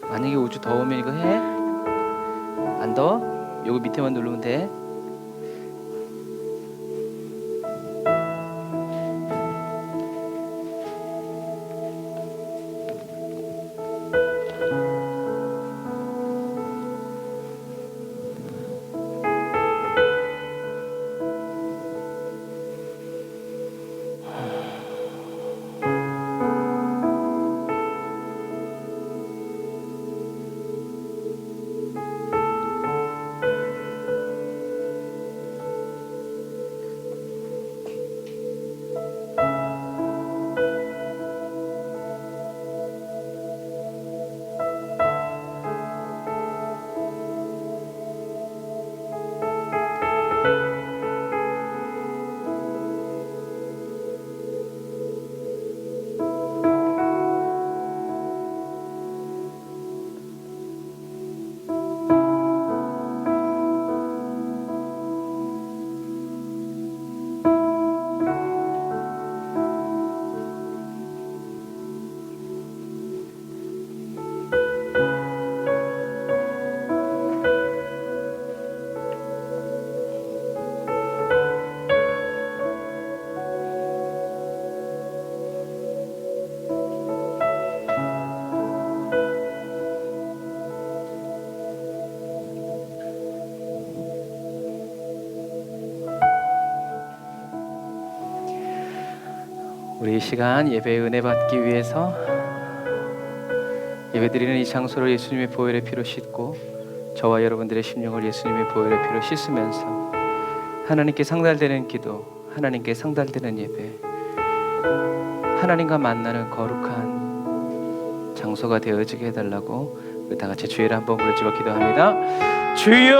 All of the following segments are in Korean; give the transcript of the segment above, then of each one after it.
만약에 우주 더우면 이거 해? 안 더워? 요거 밑에만 누르면 돼. 우리 이 시간 예배의 은혜 받기 위해서 예배드리는 이 장소를 예수님의 보혈의 피로 씻고 저와 여러분들의 심령을 예수님의 보혈의 피로 씻으면서 하나님께 상달되는 기도, 하나님께 상달되는 예배, 하나님과 만나는 거룩한 장소가 되어지게 해달라고 우리 다 같이 주의를 한번 부르짖어 기도합니다. 주여,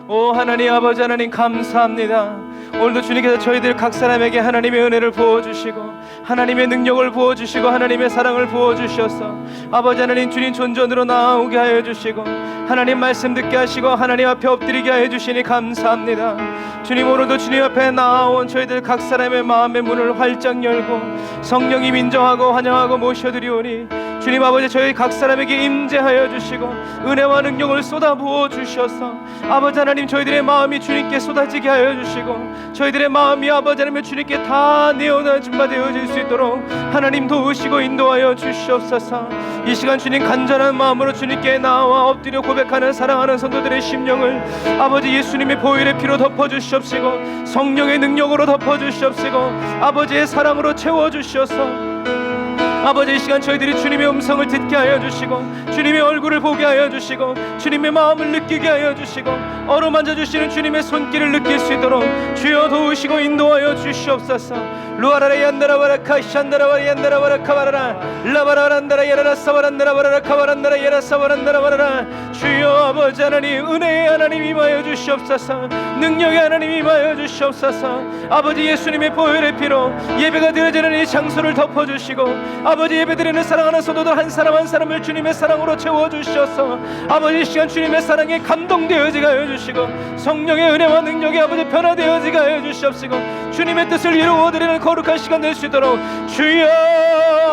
오 하나님 아버지 하나님 감사합니다. 오늘도 주님께서 저희들 각 사람에게 하나님의 은혜를 부어주시고 하나님의 능력을 부어주시고 하나님의 사랑을 부어주셔서 아버지 하나님 주님 존전으로 나오게 하여 주시고 하나님 말씀 듣게 하시고 하나님 앞에 엎드리게 하여 주시니 감사합니다. 주님, 오늘도 주님 앞에 나온 저희들 각 사람의 마음의 문을 활짝 열고 성령이 민정하고 환영하고 모셔드리오니 주님 아버지 저희 각 사람에게 임재하여 주시고 은혜와 능력을 쏟아부어 주셔서 아버지 하나님 저희들의 마음이 주님께 쏟아지게 하여 주시고 저희들의 마음이 아버지 하나님 주님께 다 내어놔진 바 되어질 수 있도록 하나님 도우시고 인도하여 주시옵소서. 이 시간 주님 간절한 마음으로 주님께 나와 엎드려 고백하는 사랑하는 성도들의 심령을 아버지 예수님의 보혈의 피로 덮어주시옵시고 성령의 능력으로 덮어주시옵시고 아버지의 사랑으로 채워주시옵소서. 아버지 이 시간 저희들이 주님의 음성을 듣게 하여 주시고 주님의 얼굴을 보게 하여 주시고 주님의 마음을 느끼게 하여 주시고 어루만져 주시는 주님의 손길을 느낄 수 있도록 주여 도우시고 인도하여 주시옵소서. 루아라라 얀다라바라카 샨다라바라 얀다라바라카바라라 라바라란다라 야라라 사바란다라바라라 카바란다라 야라 사바란다라바라라 주여 아버지 하나님 은혜의 하나님 임하여 주시옵소서. 능력의 하나님 임하여 주시옵소서. 아버지 예수님의 보혈의 피로 예배가 드려지는 이 장소를 덮어주시고 아버지 예배드리는 사랑하는 성도들 한 사람 한 사람을 주님의 사랑으로 채워주셔서 아버지 이 시간 주님의 사랑에 감동되어지게 하여 주시고 성령의 은혜와 능력이 아버지 변화되어지게 하여 주시옵시고 주님의 뜻을 이루어드리는 거룩한 시간 될 수 있도록 주여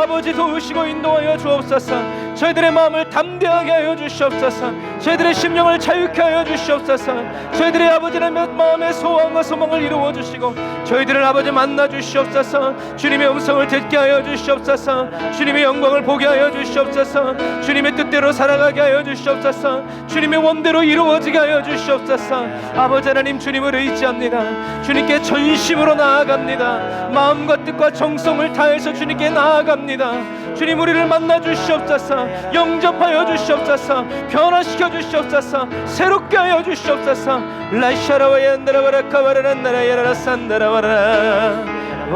아버지 도우시고 인도하여 주옵소서. 저희들의 마음을 담대하게 하여 주시옵소서. 저희들의 심령을 자유케 하여 주시옵소서. 저희들의 아버지의 마음의 소원과 소망을 이루어 주시고 저희들을 아버지 만나 주시옵소서. 주님의 음성을 듣게 하여 주시옵소서. 주님의 영광을 보게 하여 주시옵소서. 주님의 뜻대로 살아가게 하여 주시옵소서. 주님의 원대로 이루어지게 하여 주시옵소서. 아버지 하나님 주님을 의지합니다. 주님께 전심으로 나아갑니다. 마음과 뜻과 정성을 다해서 주님께 나아갑니다. 주님 우리를 만나 주시옵소서. 영접하여 주시옵소서. 변화시켜 주시옵소서. 새롭게 하여 주시옵소서. 라샤라와 얀다라바라 카바라란나라 야라라 산다라바라 오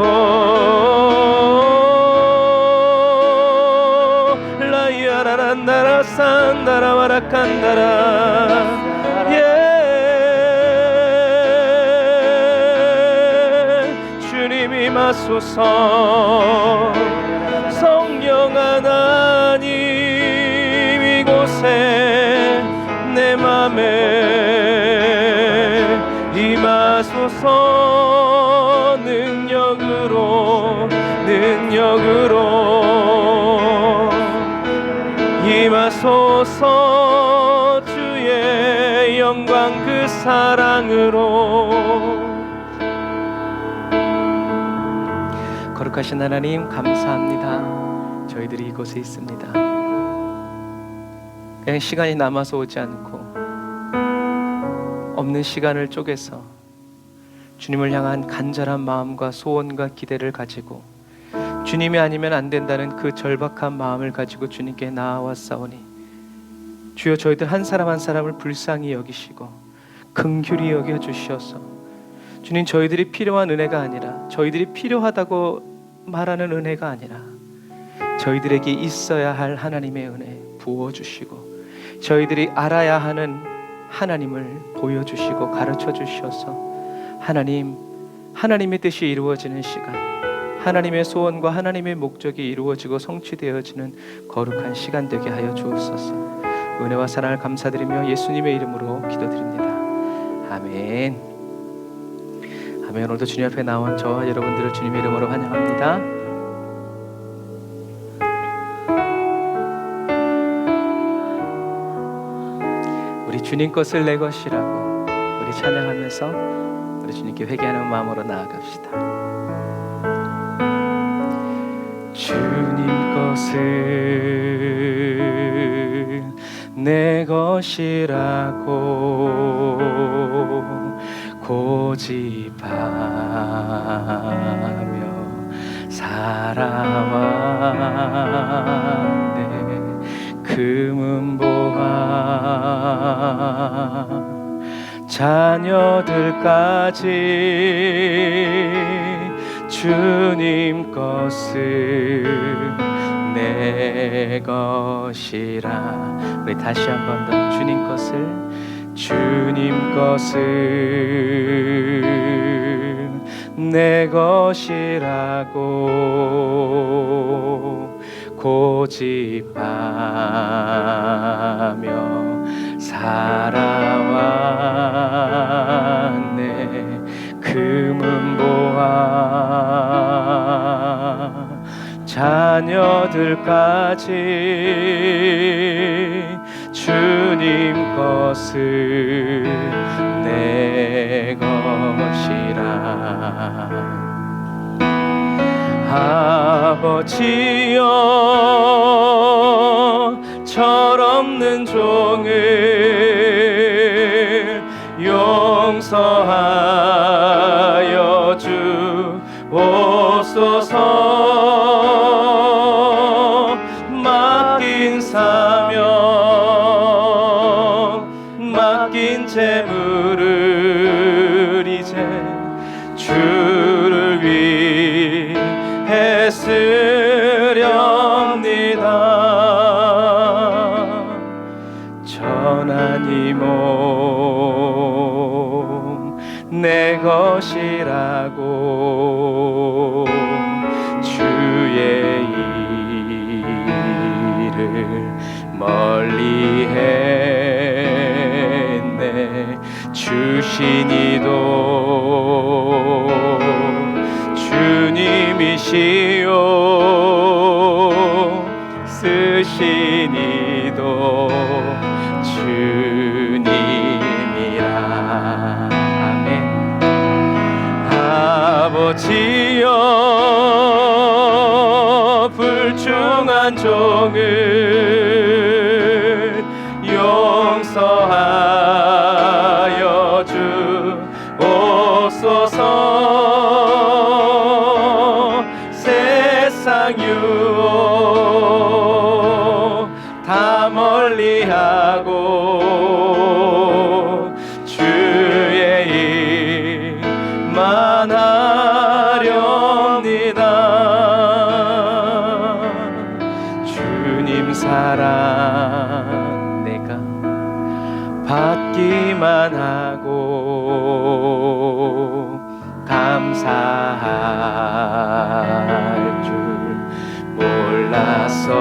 라야라란나라 산다라바라 칸다라 주님 임하소서. 성령 하나님 이곳에 내 맘에 임하소서. 능력으로 임하소서. 주의 영광 그 사랑으로. 거룩하신 하나님 감사합니다. 저희들이 이곳에 있습니다. 그냥 시간이 남아서 오지 않고 없는 시간을 쪼개서 주님을 향한 간절한 마음과 소원과 기대를 가지고 주님이 아니면 안 된다는 그 절박한 마음을 가지고 주님께 나아왔사오니 주여 저희들 한 사람 한 사람을 불쌍히 여기시고 긍휼히 여겨주시어서 주님 저희들이 필요한 은혜가 아니라 저희들이 필요하다고 말하는 은혜가 아니라 저희들에게 있어야 할 하나님의 은혜 부어주시고 저희들이 알아야 하는 하나님을 보여주시고 가르쳐 주셔서 하나님의 뜻이 이루어지는 시간, 하나님의 소원과 하나님의 목적이 이루어지고 성취되어지는 거룩한 시간 되게 하여 주옵소서. 은혜와 사랑을 감사드리며 예수님의 이름으로 기도드립니다. 아멘. 아멘. 오늘도 주님 앞에 나온 저와 여러분들을 주님의 이름으로 환영합니다. 우리 주님 것을 내 것이라고 우리 찬양하면서 우리 주님께 회개하는 마음으로 나아갑시다. 주님 것을 내 것이라고 고집하며 살아왔네. 금은보화 자녀들까지 주님 것을 내 것이라. 우리 다시 한 번 더 주님 것을 내 것이라고 고집하며 살아왔네. 금은보화 자녀들까지 주님 것을 내 것이라. 아버지여 철없는 종을 용서하여 주옵소서. 맡긴 사명 맡긴 재물을 이제 주를 위해 쓰렵니다. 전한 이 몸 내 것이라고 주의 일을 멀리 했네. 주신 이도 주님이시오. 쓰신 이도 주님이라. 아멘. 아버지여 불중한 종을 용서하여 주옵소서. 세상 유혹 멀리하고 주의 일만 하렵니다. 주님 사랑 내가 받기만 하고 감사할 줄 몰랐었네.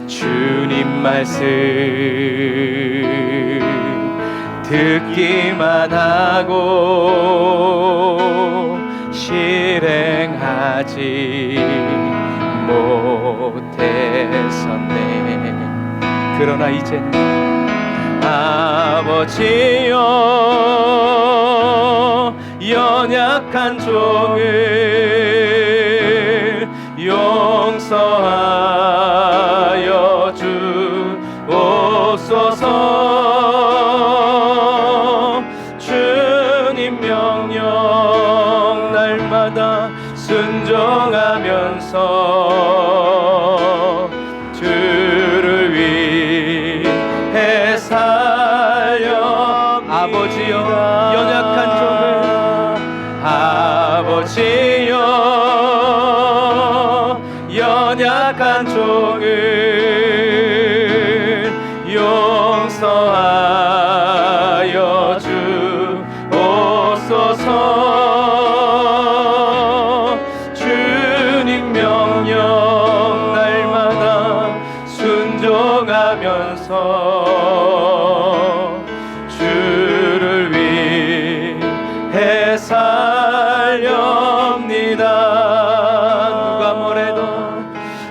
주님 말씀 듣기만 하고 실행하지 못했었네. 그러나 이제 아버지여 연약한 종을 용서하여 주옵소서. 주님 명령 날마다 순종하면서 주를 위해 살려. 아버지여 연약한 종을 아버지여 연약한 종을 용서하여 주옵소서. 주님 명령 날마다 순종하면서 주를 위해 살렵니다. 누가 뭐래도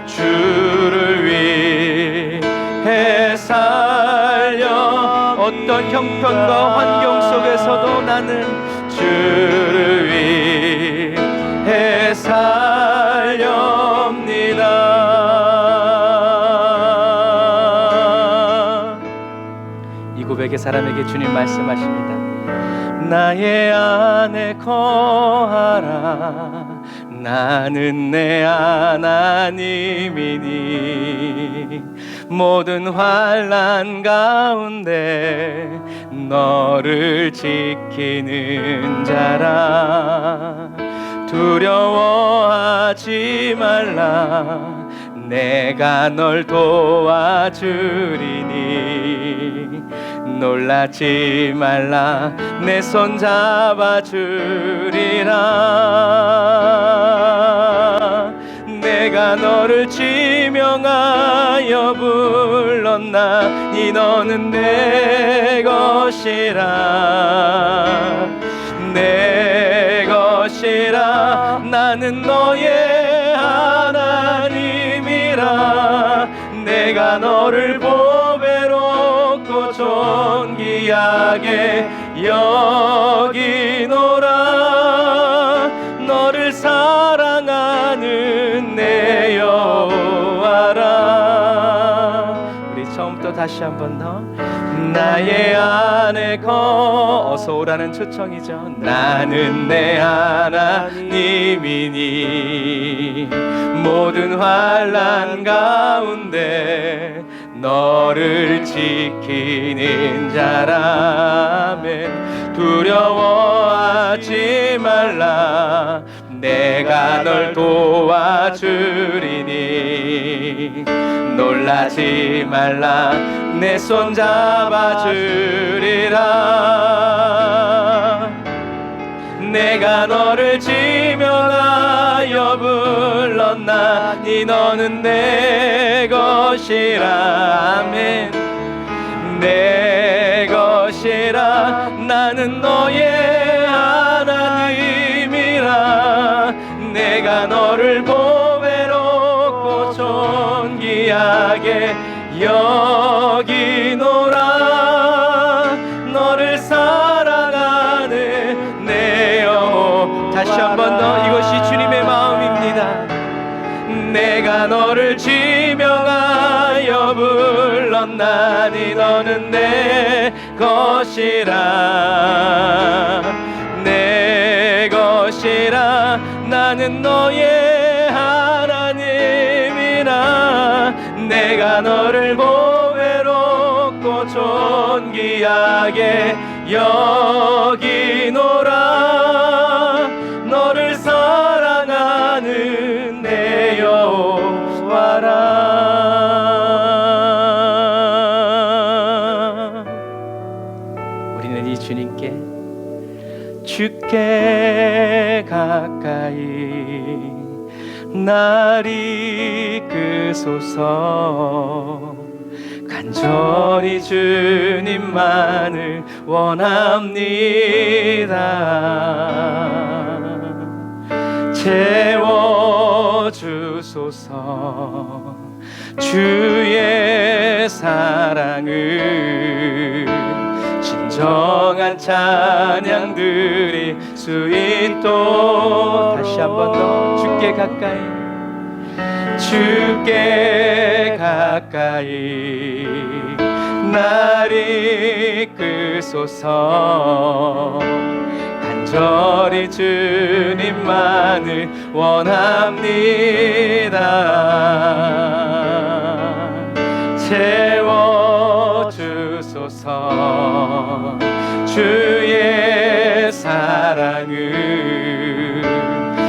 주를 위해 살려. 어떤 형편과 환경 속에서도 나는 주를 위해 살렵니다. 이 고백의 사람에게 주님 말씀하십니다. 나의 안에 거하라. 나는 내 하나님이니 모든 환난 가운데 너를 지키는 자라. 두려워하지 말라. 내가 널 도와주리니 놀라지 말라. 내 손 잡아주리라. 내가 너를 지명하여 불렀나니 너는 내 것이라. 내 것이라. 나는 너의 하나님이라. 내가 너를 보배롭고 존귀하게 여기노라. 너를 사랑하는 내 여호와라. 우리 처음부터 다시 한 번 더. 나의 안에 어서 오라는 초청이죠. 나는 내 하나님이니 모든 환난 가운데 너를 지키는 자라면 두려워하지 말라. 내가 널 도와주리니 놀라지 말라. 내 손 잡아주리라. 내가 너를 지명하여 불렀나니 너는 내 것이라. 아멘. 내 것이라. 나는 너의 하나님이라. 내가 너를 보배롭고 존귀하게 여기노라. 너를 사랑하는 내 영혼. 다시 한 번 더. 이것이 주님의 마음입니다. 내가 너를 지명하여 불렀나니 너는 내 것이라. 내 것이라. 나는 너의 하나님이라. 내가 너를 보배롭고 존귀하게 여기노라. 너를 사랑하는 내 여호와라. 우리는 이 주님께 주께 가까이 날 이끄소서. 간절히 주님만을 원합니다. 채워주소서. 주의 사랑을 진정한 찬양 드릴 수 있도록. 다시 한 번 더 주께 가까이, 주께 가까이 날 이끄소서. 간절히 주님만을 원합니다. 채워주소서. 주의 사랑을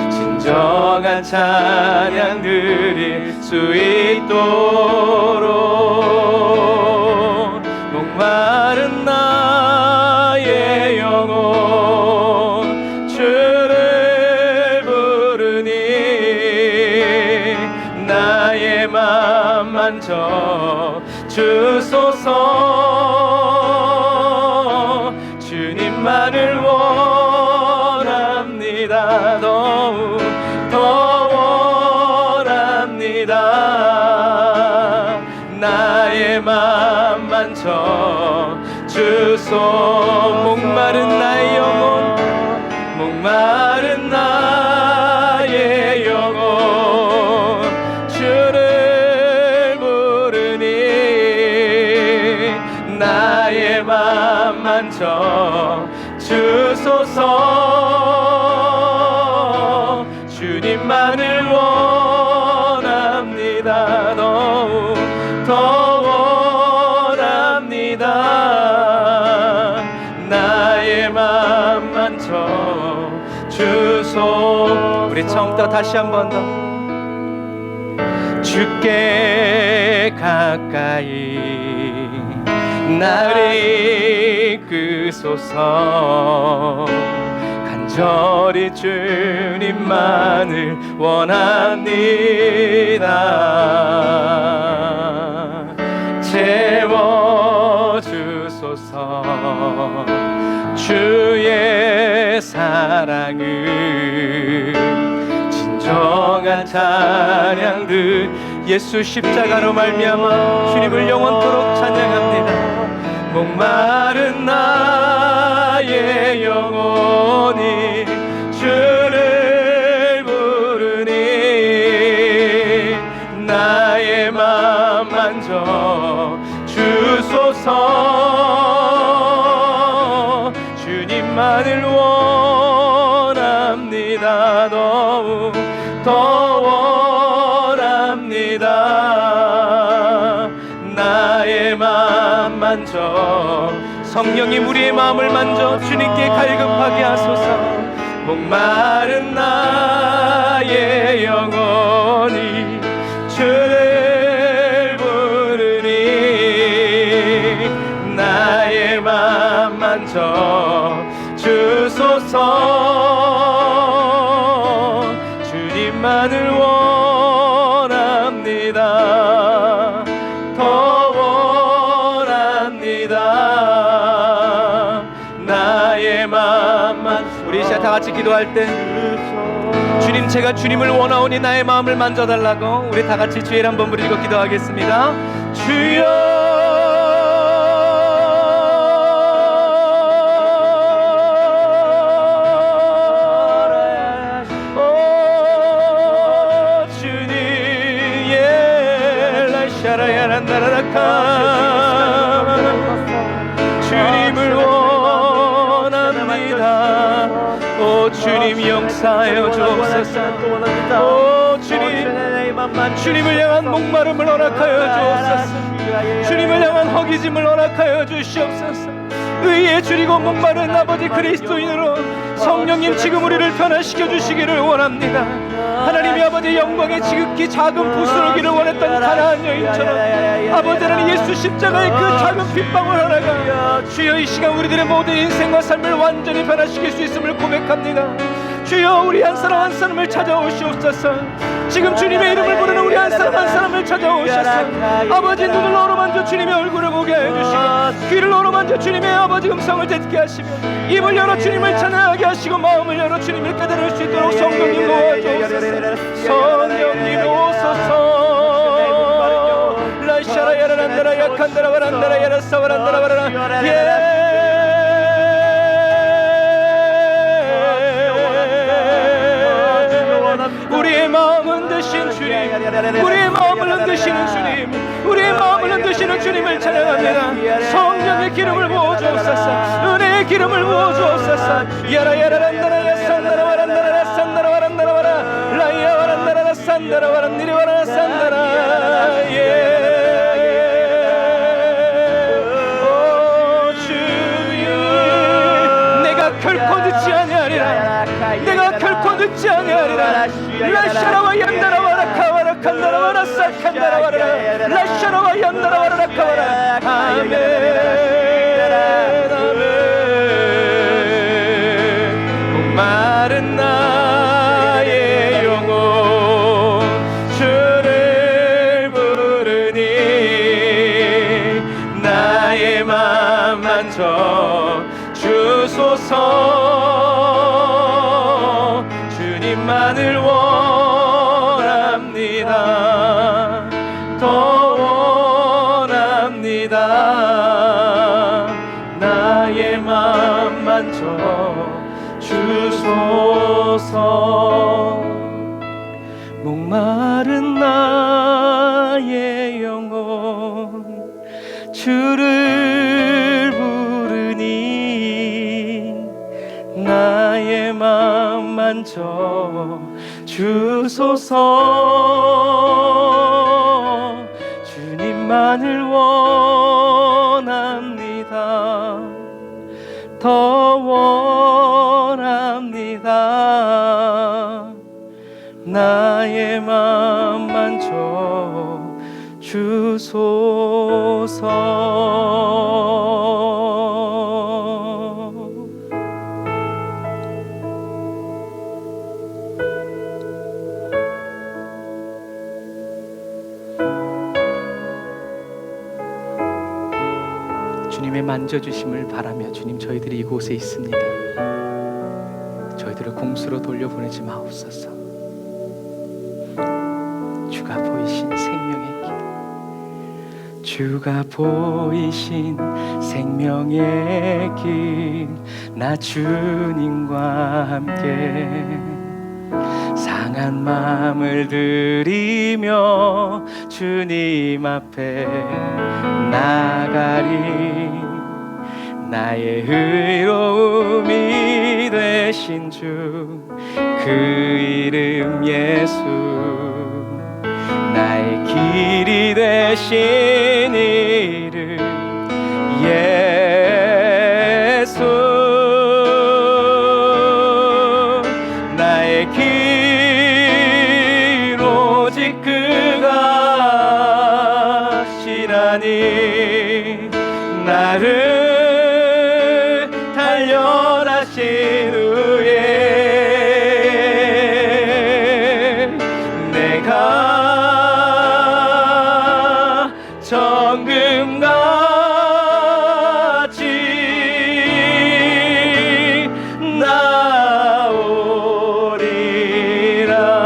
진정한 찬양 드릴 수 있도록. 목마른 나의 영혼 주를 부르니 나의 맘 만져 주소서. 주님만을 원합니다. 더욱 더 원합니다. 나의 맘 만져 주소. 목마른 나의 영혼, 목마른 나의 영혼 주를 부르니 나의 맘 만져 주소서. 주님만을 원합니다. 더욱 더 원합니다. 나의 맘 만져 주소. 우리 처음부터 다시 한 번 더. 주께 가까이 날 이끄소서. 간절히 주님만을 원합니다. 채워주소서. 주의 사랑을 진정한 찬양들. 예수 십자가로 말미암아 주님을 영원토록 찬양합니다. 목마른 나의 영혼이 주를 부르니 나의 맘 만져 주소서. 주님만을 원합니다. 더욱 더 원합니다. 나의 맘 만져. 성령님 우리의 마음을 만져 주님께 갈급하게 하소서. 목마른 나의 영혼이 주를 부르니 나의 맘 만져 주소서. 주님만을 원합니다. 더 원합니다. 나의 맘만. 우리 이제 다 같이 기도할 때 주님, 제가 주님을 원하오니 나의 마음을 만져달라고 우리 다 같이 주의 한번 부르고 기도하겠습니다. 주여 주님을 원합니다. 오 주님 용서하여 주옵소서. 오 주님 주님을 향한 목마름을 허락하여 주옵소서. 주님을 향한 허기짐을 허락하여 주시옵소서. 의에 줄이고 목마른 아버지 그리스도인으로 성령님 지금 우리를 변화시켜 주시기를 원합니다. 하나님의 아버지 영광의 지극히 작은 부스러기를 원했던 가나안 여인처럼 아버지 하나님 예수 십자가의 그 작은 핏방울 하나가 주여 이 시간 우리들의 모든 인생과 삶을 완전히 변화시킬 수 있음을 고백합니다. 주여 우리 한 사람 한 사람을 찾아오시옵소서. 지금 주님의 이름을 부르는 우리 한 사람 한 사람을 찾아오셔서 아버지 눈을 어루만져 주님의 얼굴을 보게 해주시고 귀를 어루만져 주님의 아버지 음성을 듣게 하시며 입을 열어 주님을 찬양하게 하시고 마음을 열어 주님을 깨달을 수 있도록 성령님 도와주옵소서. 성령님 오소서. 라샤라 야라란다라 약한다라 바란다라 야라사바란다라 바라라 예 우리의 마음은 드신 주님, 우리의 마음을 흔드시는 주님, 우리의 마음을 흔드시는 주님을 찬양합니다. 성령의 기름을 부어주옵소서. 은혜의 기름을 부어주옵소서. 야라야라란다라 야산다라 와란다라 야산다라 와란다라 와라 라이야 와란다라 야산다라 와란니리 와라 산다라 예. 오 주님 내가 결코 늦지 아니하리라. 내가 결코 늦지 아니하리라. 라샤라와 얀다라와라 카와라 칸다라와라 사칸다라와라 라샤라와 얀다라와라 카와라 아멘 아멘. 목마른 나의 영혼 주를 부르니 나의 맘 만져 주소서. 주님만을 원합니다. 더 원합니다. 나의 맘 만져 주소서. 목마른 나의 영혼 주를 부르니 나의 맘 만져 주소서. 주님만을 원합니다. 더 원합니다. 나의 맘 만져 주소서. 주님의 만져주심을 바라며 주님 저희들이 이곳에 있습니다. 저희들을 공수로 돌려보내지 마옵소서. 주가 보이신 생명의 길, 주가 보이신 생명의 길, 나 주님과 함께 상한 마음을 들이며 주님 앞에 나가리. 나의 의로움이 되신 주 그 이름 예수, 나의 길이 되신 이름 예수. 나의 길 오직 그가 시라니. 나를 단련하신 후에 내가 정금같이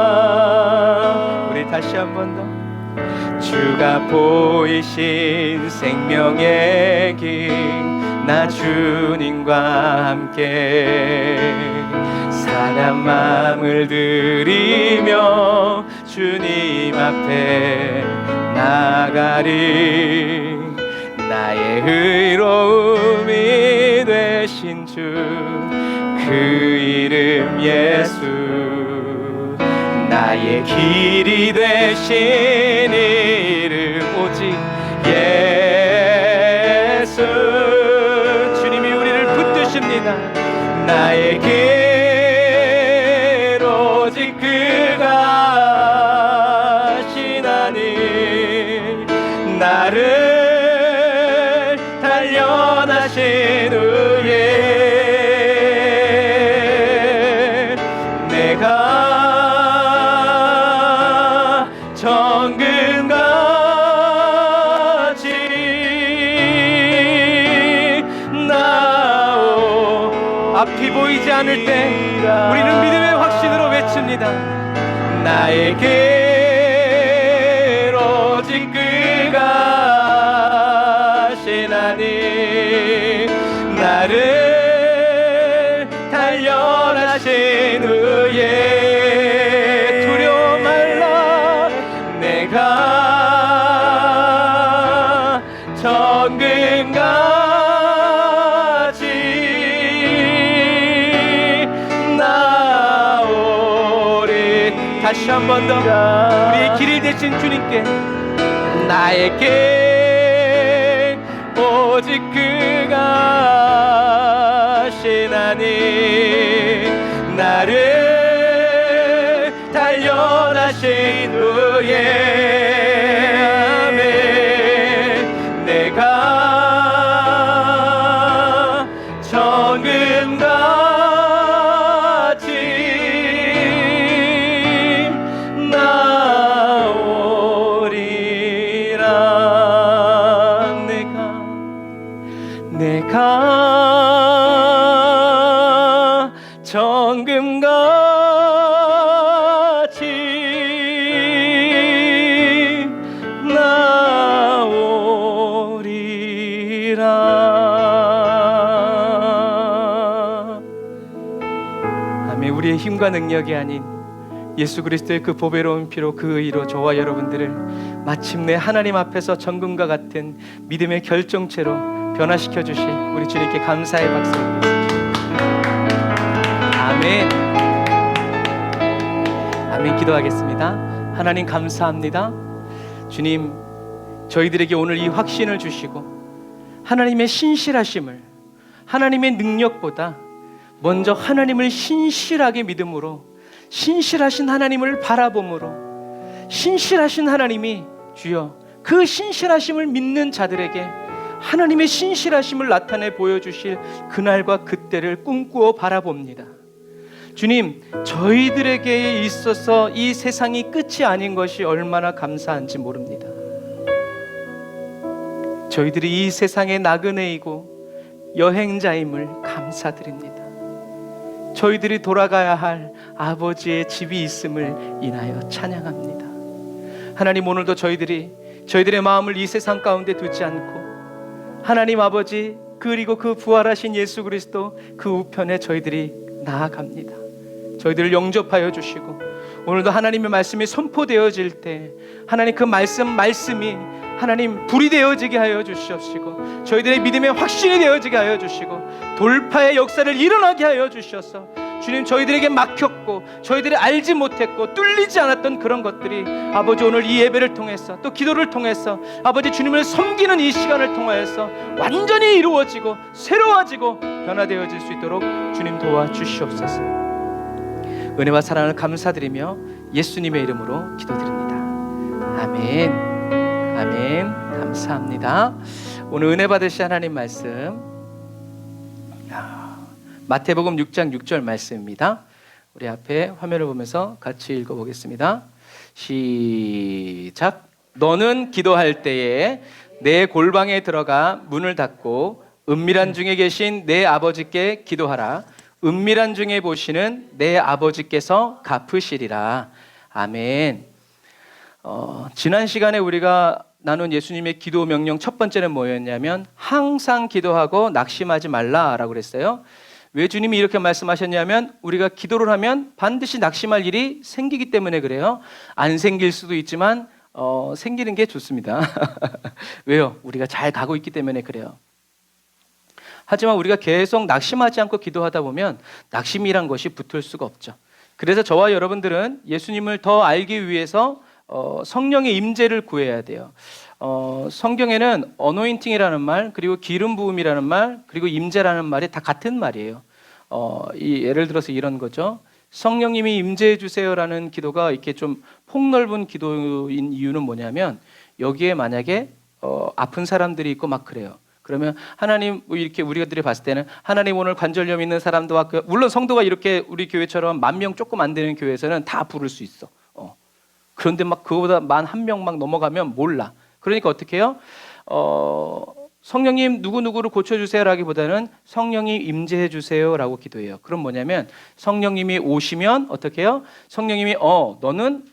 나오리라. 우리 다시 한 번 더. 주가 보이신 생명의 길, 나 주님과 함께 상한 마음을 들이며 주님 앞에 나가리. 나의 의로움이 되신 주 그 이름 예수, 나의 길이 되신 이름 오직 예수. 주님이 우리를 붙드십니다. 나의 길 오직 그가 하시나니 나를 단련하신 후에 내가 정금같이 나오. 앞이 보이지 않을 때 우리는 믿음의 확신으로 외칩니다. 나의 길 오직 그가 하시나니 나를 단련하신 후에 두려워 말라. 내가 정금같이 나오리. 다시 한 번 더 우리의 길을 대신 주님께 나의 길 오직 그가 하시나니 나를 단련하신 후에 아멘. 내가 정금같이 나오리라. 내가 정금같이 나오리라. 아멘. 우리의 힘과 능력이 아닌 예수 그리스도의 그 보배로운 피로 그 의로 저와 여러분들을 마침내 하나님 앞에서 정금과 같은 믿음의 결정체로 변화시켜 주실 우리 주님께 감사의 박수 드리겠습니다. 아멘. 아멘. 기도하겠습니다. 하나님 감사합니다. 주님, 저희들에게 오늘 이 확신을 주시고 하나님의 신실하심을, 하나님의 능력보다 먼저 하나님을 신실하게 믿음으로, 신실하신 하나님을 바라봄으로, 신실하신 하나님이 주여 그 신실하심을 믿는 자들에게 하나님의 신실하심을 나타내 보여주실 그날과 그때를 꿈꾸어 바라봅니다. 주님, 저희들에게 있어서 이 세상이 끝이 아닌 것이 얼마나 감사한지 모릅니다. 저희들이 이 세상의 나그네이고 여행자임을 감사드립니다. 저희들이 돌아가야 할 아버지의 집이 있음을 인하여 찬양합니다. 하나님, 오늘도 저희들의 마음을 이 세상 가운데 두지 않고 하나님 아버지 그리고 그 부활하신 예수 그리스도 그 우편에 저희들이 나아갑니다. 저희들을 영접하여 주시고 오늘도 하나님의 말씀이 선포되어질 때 하나님 그 말씀이 하나님 불이 되어지게 하여 주시옵시고 저희들의 믿음의 확신이 되어지게 하여 주시고 돌파의 역사를 일어나게 하여 주셔서 주님, 저희들에게 막혔고 저희들이 알지 못했고 뚫리지 않았던 그런 것들이 아버지 오늘 이 예배를 통해서 또 기도를 통해서 아버지 주님을 섬기는 이 시간을 통하여서 완전히 이루어지고 새로워지고 변화되어질 수 있도록 주님 도와주시옵소서. 은혜와 사랑을 감사드리며 예수님의 이름으로 기도드립니다. 아멘. 아멘. 감사합니다. 오늘 은혜 받으실 하나님 말씀 마태복음 6장 6절 말씀입니다. 우리 앞에 화면을 보면서 같이 읽어보겠습니다. 시작. 너는 기도할 때에 내 골방에 들어가 문을 닫고 은밀한 중에 계신 내 아버지께 기도하라. 은밀한 중에 보시는 내 아버지께서 갚으시리라. 아멘. 지난 시간에 우리가 나눈 예수님의 기도 명령 첫 번째는 뭐였냐면 항상 기도하고 낙심하지 말라라고 그랬어요. 왜 주님이 이렇게 말씀하셨냐면 우리가 기도를 하면 반드시 낙심할 일이 생기기 때문에 그래요. 안 생길 수도 있지만 생기는 게 좋습니다. 왜요? 우리가 잘 가고 있기 때문에 그래요. 하지만 우리가 계속 낙심하지 않고 기도하다 보면 낙심이란 것이 붙을 수가 없죠. 그래서 저와 여러분들은 예수님을 더 알기 위해서 성령의 임재를 구해야 돼요. 성경에는 어노인팅이라는 말, 그리고 기름 부음이라는 말, 그리고 임재라는 말이 다 같은 말이에요. 예를 들어서 이런 거죠. 성령님이 임재해 주세요라는 기도가 이렇게 좀 폭넓은 기도인 이유는 뭐냐면, 여기에 만약에 아픈 사람들이 있고 막 그래요. 그러면 하나님, 이렇게 우리들이 봤을 때는 하나님 오늘 관절염 있는 사람도 왔고, 물론 성도가 이렇게 우리 교회처럼 10,000명 조금 안 되는 교회에서는 다 부를 수 있어. 그런데 막 그거보다 11,000명 막 넘어가면 몰라. 그러니까 어떻게 해요? 성령님 누구누구를 고쳐주세요라기보다는 성령이 임재해 주세요라고 기도해요. 그럼 뭐냐면 성령님이 오시면 어떻게 해요? 성령님이 너는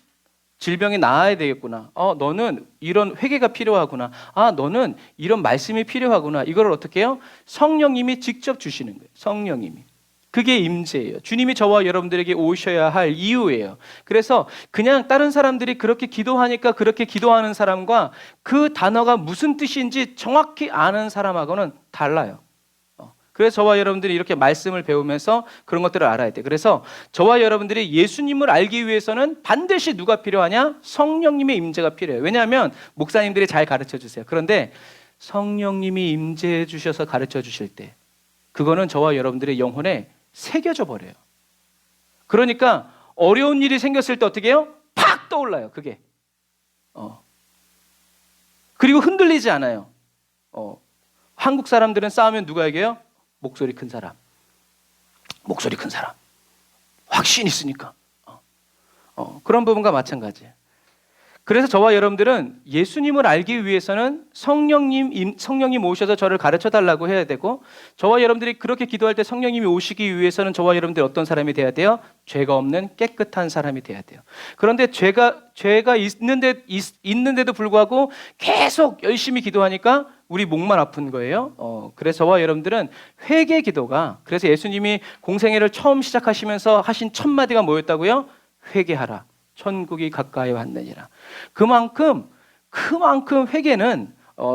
질병이 나아야 되겠구나. 너는 이런 회개가 필요하구나. 너는 이런 말씀이 필요하구나. 이걸 어떻게 해요? 성령님이 직접 주시는 거예요. 성령님이. 그게 임재예요. 주님이 저와 여러분들에게 오셔야 할 이유예요. 그래서 그냥 다른 사람들이 그렇게 기도하니까 그렇게 기도하는 사람과 그 단어가 무슨 뜻인지 정확히 아는 사람하고는 달라요. 그래서 저와 여러분들이 이렇게 말씀을 배우면서 그런 것들을 알아야 돼요. 그래서 저와 여러분들이 예수님을 알기 위해서는 반드시 누가 필요하냐? 성령님의 임재가 필요해요. 왜냐하면 목사님들이 잘 가르쳐 주세요. 그런데 성령님이 임재해 주셔서 가르쳐 주실 때 그거는 저와 여러분들의 영혼에 새겨져 버려요. 그러니까 어려운 일이 생겼을 때 어떻게 해요? 팍 떠올라요. 그게. 그리고 흔들리지 않아요. 한국 사람들은 싸우면 누가 얘기해요? 목소리 큰 사람. 목소리 큰 사람. 확신 있으니까. 그런 부분과 마찬가지예요. 그래서 저와 여러분들은 예수님을 알기 위해서는 성령님 오셔서 저를 가르쳐 달라고 해야 되고, 저와 여러분들이 그렇게 기도할 때 성령님이 오시기 위해서는 저와 여러분들이 어떤 사람이 돼야 돼요? 죄가 없는 깨끗한 사람이 돼야 돼요. 그런데 죄가 있는데도 불구하고 계속 열심히 기도하니까 우리 목만 아픈 거예요. 그래서 저와 여러분들은 회개 기도가, 그래서 예수님이 공생애를 처음 시작하시면서 하신 첫 마디가 뭐였다고요? 회개하라. 천국이 가까이 왔느니라. 그만큼 회개는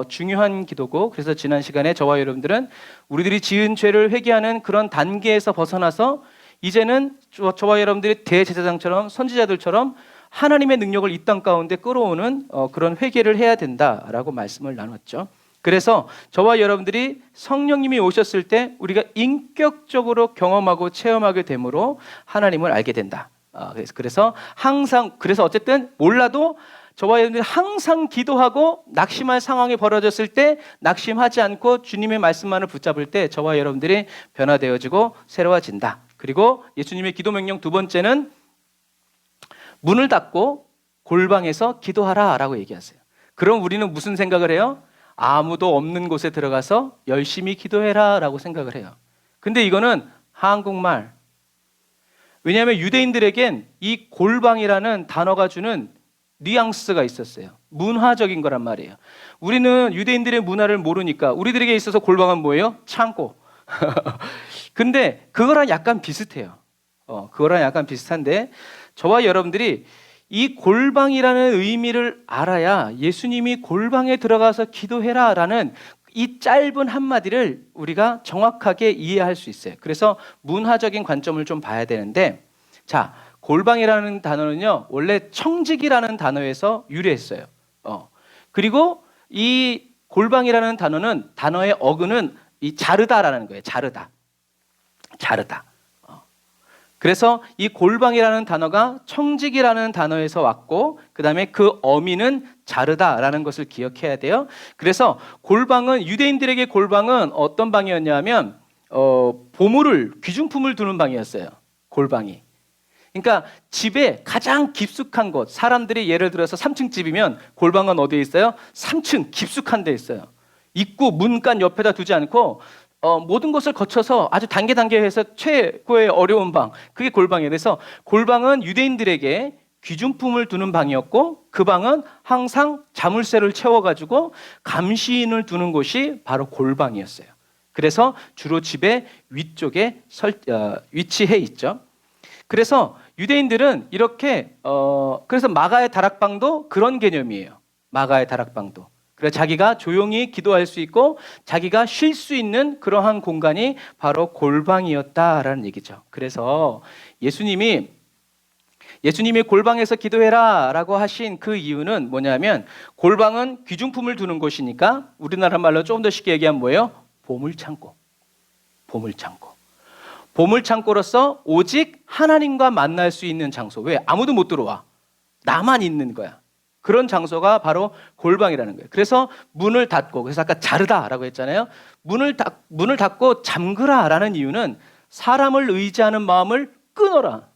중요한 기도고, 그래서 지난 시간에 저와 여러분들은 우리들이 지은 죄를 회개하는 그런 단계에서 벗어나서 이제는 저와 여러분들이 대제사장처럼 선지자들처럼 하나님의 능력을 이 땅 가운데 끌어오는 그런 회개를 해야 된다라고 말씀을 나눴죠. 그래서 저와 여러분들이 성령님이 오셨을 때 우리가 인격적으로 경험하고 체험하게 되므로 하나님을 알게 된다. 그래서 어쨌든 몰라도 저와 여러분들이 항상 기도하고 낙심할 상황이 벌어졌을 때 낙심하지 않고 주님의 말씀만을 붙잡을 때 저와 여러분들이 변화되어지고 새로워진다. 그리고 예수님의 기도 명령 두 번째는 문을 닫고 골방에서 기도하라라고 얘기하세요. 그럼 우리는 무슨 생각을 해요? 아무도 없는 곳에 들어가서 열심히 기도해라라고 생각을 해요. 근데 이거는 한국말. 왜냐하면 유대인들에겐 이 골방이라는 단어가 주는 뉘앙스가 있었어요. 문화적인 거란 말이에요. 우리는 유대인들의 문화를 모르니까 우리들에게 있어서 골방은 뭐예요? 창고. 근데 그거랑 약간 비슷해요. 그거랑 약간 비슷한데 저와 여러분들이 이 골방이라는 의미를 알아야 예수님이 골방에 들어가서 기도해라라는 이 짧은 한마디를 우리가 정확하게 이해할 수 있어요. 그래서 문화적인 관점을 좀 봐야 되는데, 자, 골방이라는 단어는요 원래 청직이라는 단어에서 유래했어요. 그리고 이 골방이라는 단어는, 단어의 어근은 이 자르다라는 거예요. 자르다. 그래서 이 골방이라는 단어가 청직이라는 단어에서 왔고, 그 다음에 그 어미는 자르다라는 것을 기억해야 돼요. 그래서 골방은, 유대인들에게 골방은 어떤 방이었냐면 보물을, 귀중품을 두는 방이었어요. 골방이. 그러니까 집에 가장 깊숙한 곳, 사람들이 예를 들어서 3층 집이면 골방은 어디에 있어요? 3층 깊숙한 데 있어요. 입구, 문간 옆에다 두지 않고 모든 것을 거쳐서 아주 단계해서 최고의 어려운 방, 그게 골방이에요. 그래서 골방은 유대인들에게 귀중품을 두는 방이었고, 그 방은 항상 자물쇠를 채워가지고 감시인을 두는 곳이 바로 골방이었어요. 그래서 주로 집의 위쪽에 위치해 있죠. 그래서 유대인들은 이렇게 그래서 마가의 다락방도 그런 개념이에요. 마가의 다락방도. 그래서 자기가 조용히 기도할 수 있고 자기가 쉴 수 있는 그러한 공간이 바로 골방이었다라는 얘기죠. 그래서 예수님이 예수님이 골방에서 기도해라 라고 하신 그 이유는 뭐냐면 골방은 귀중품을 두는 곳이니까 우리나라 말로 조금 더 쉽게 얘기하면 뭐예요? 보물창고. 보물창고. 보물창고로서 오직 하나님과 만날 수 있는 장소. 왜? 아무도 못 들어와. 나만 있는 거야. 그런 장소가 바로 골방이라는 거예요. 그래서 문을 닫고, 그래서 아까 자르다라고 했잖아요. 문을 닫고 잠그라라는 이유는 사람을 의지하는 마음을 끊어라.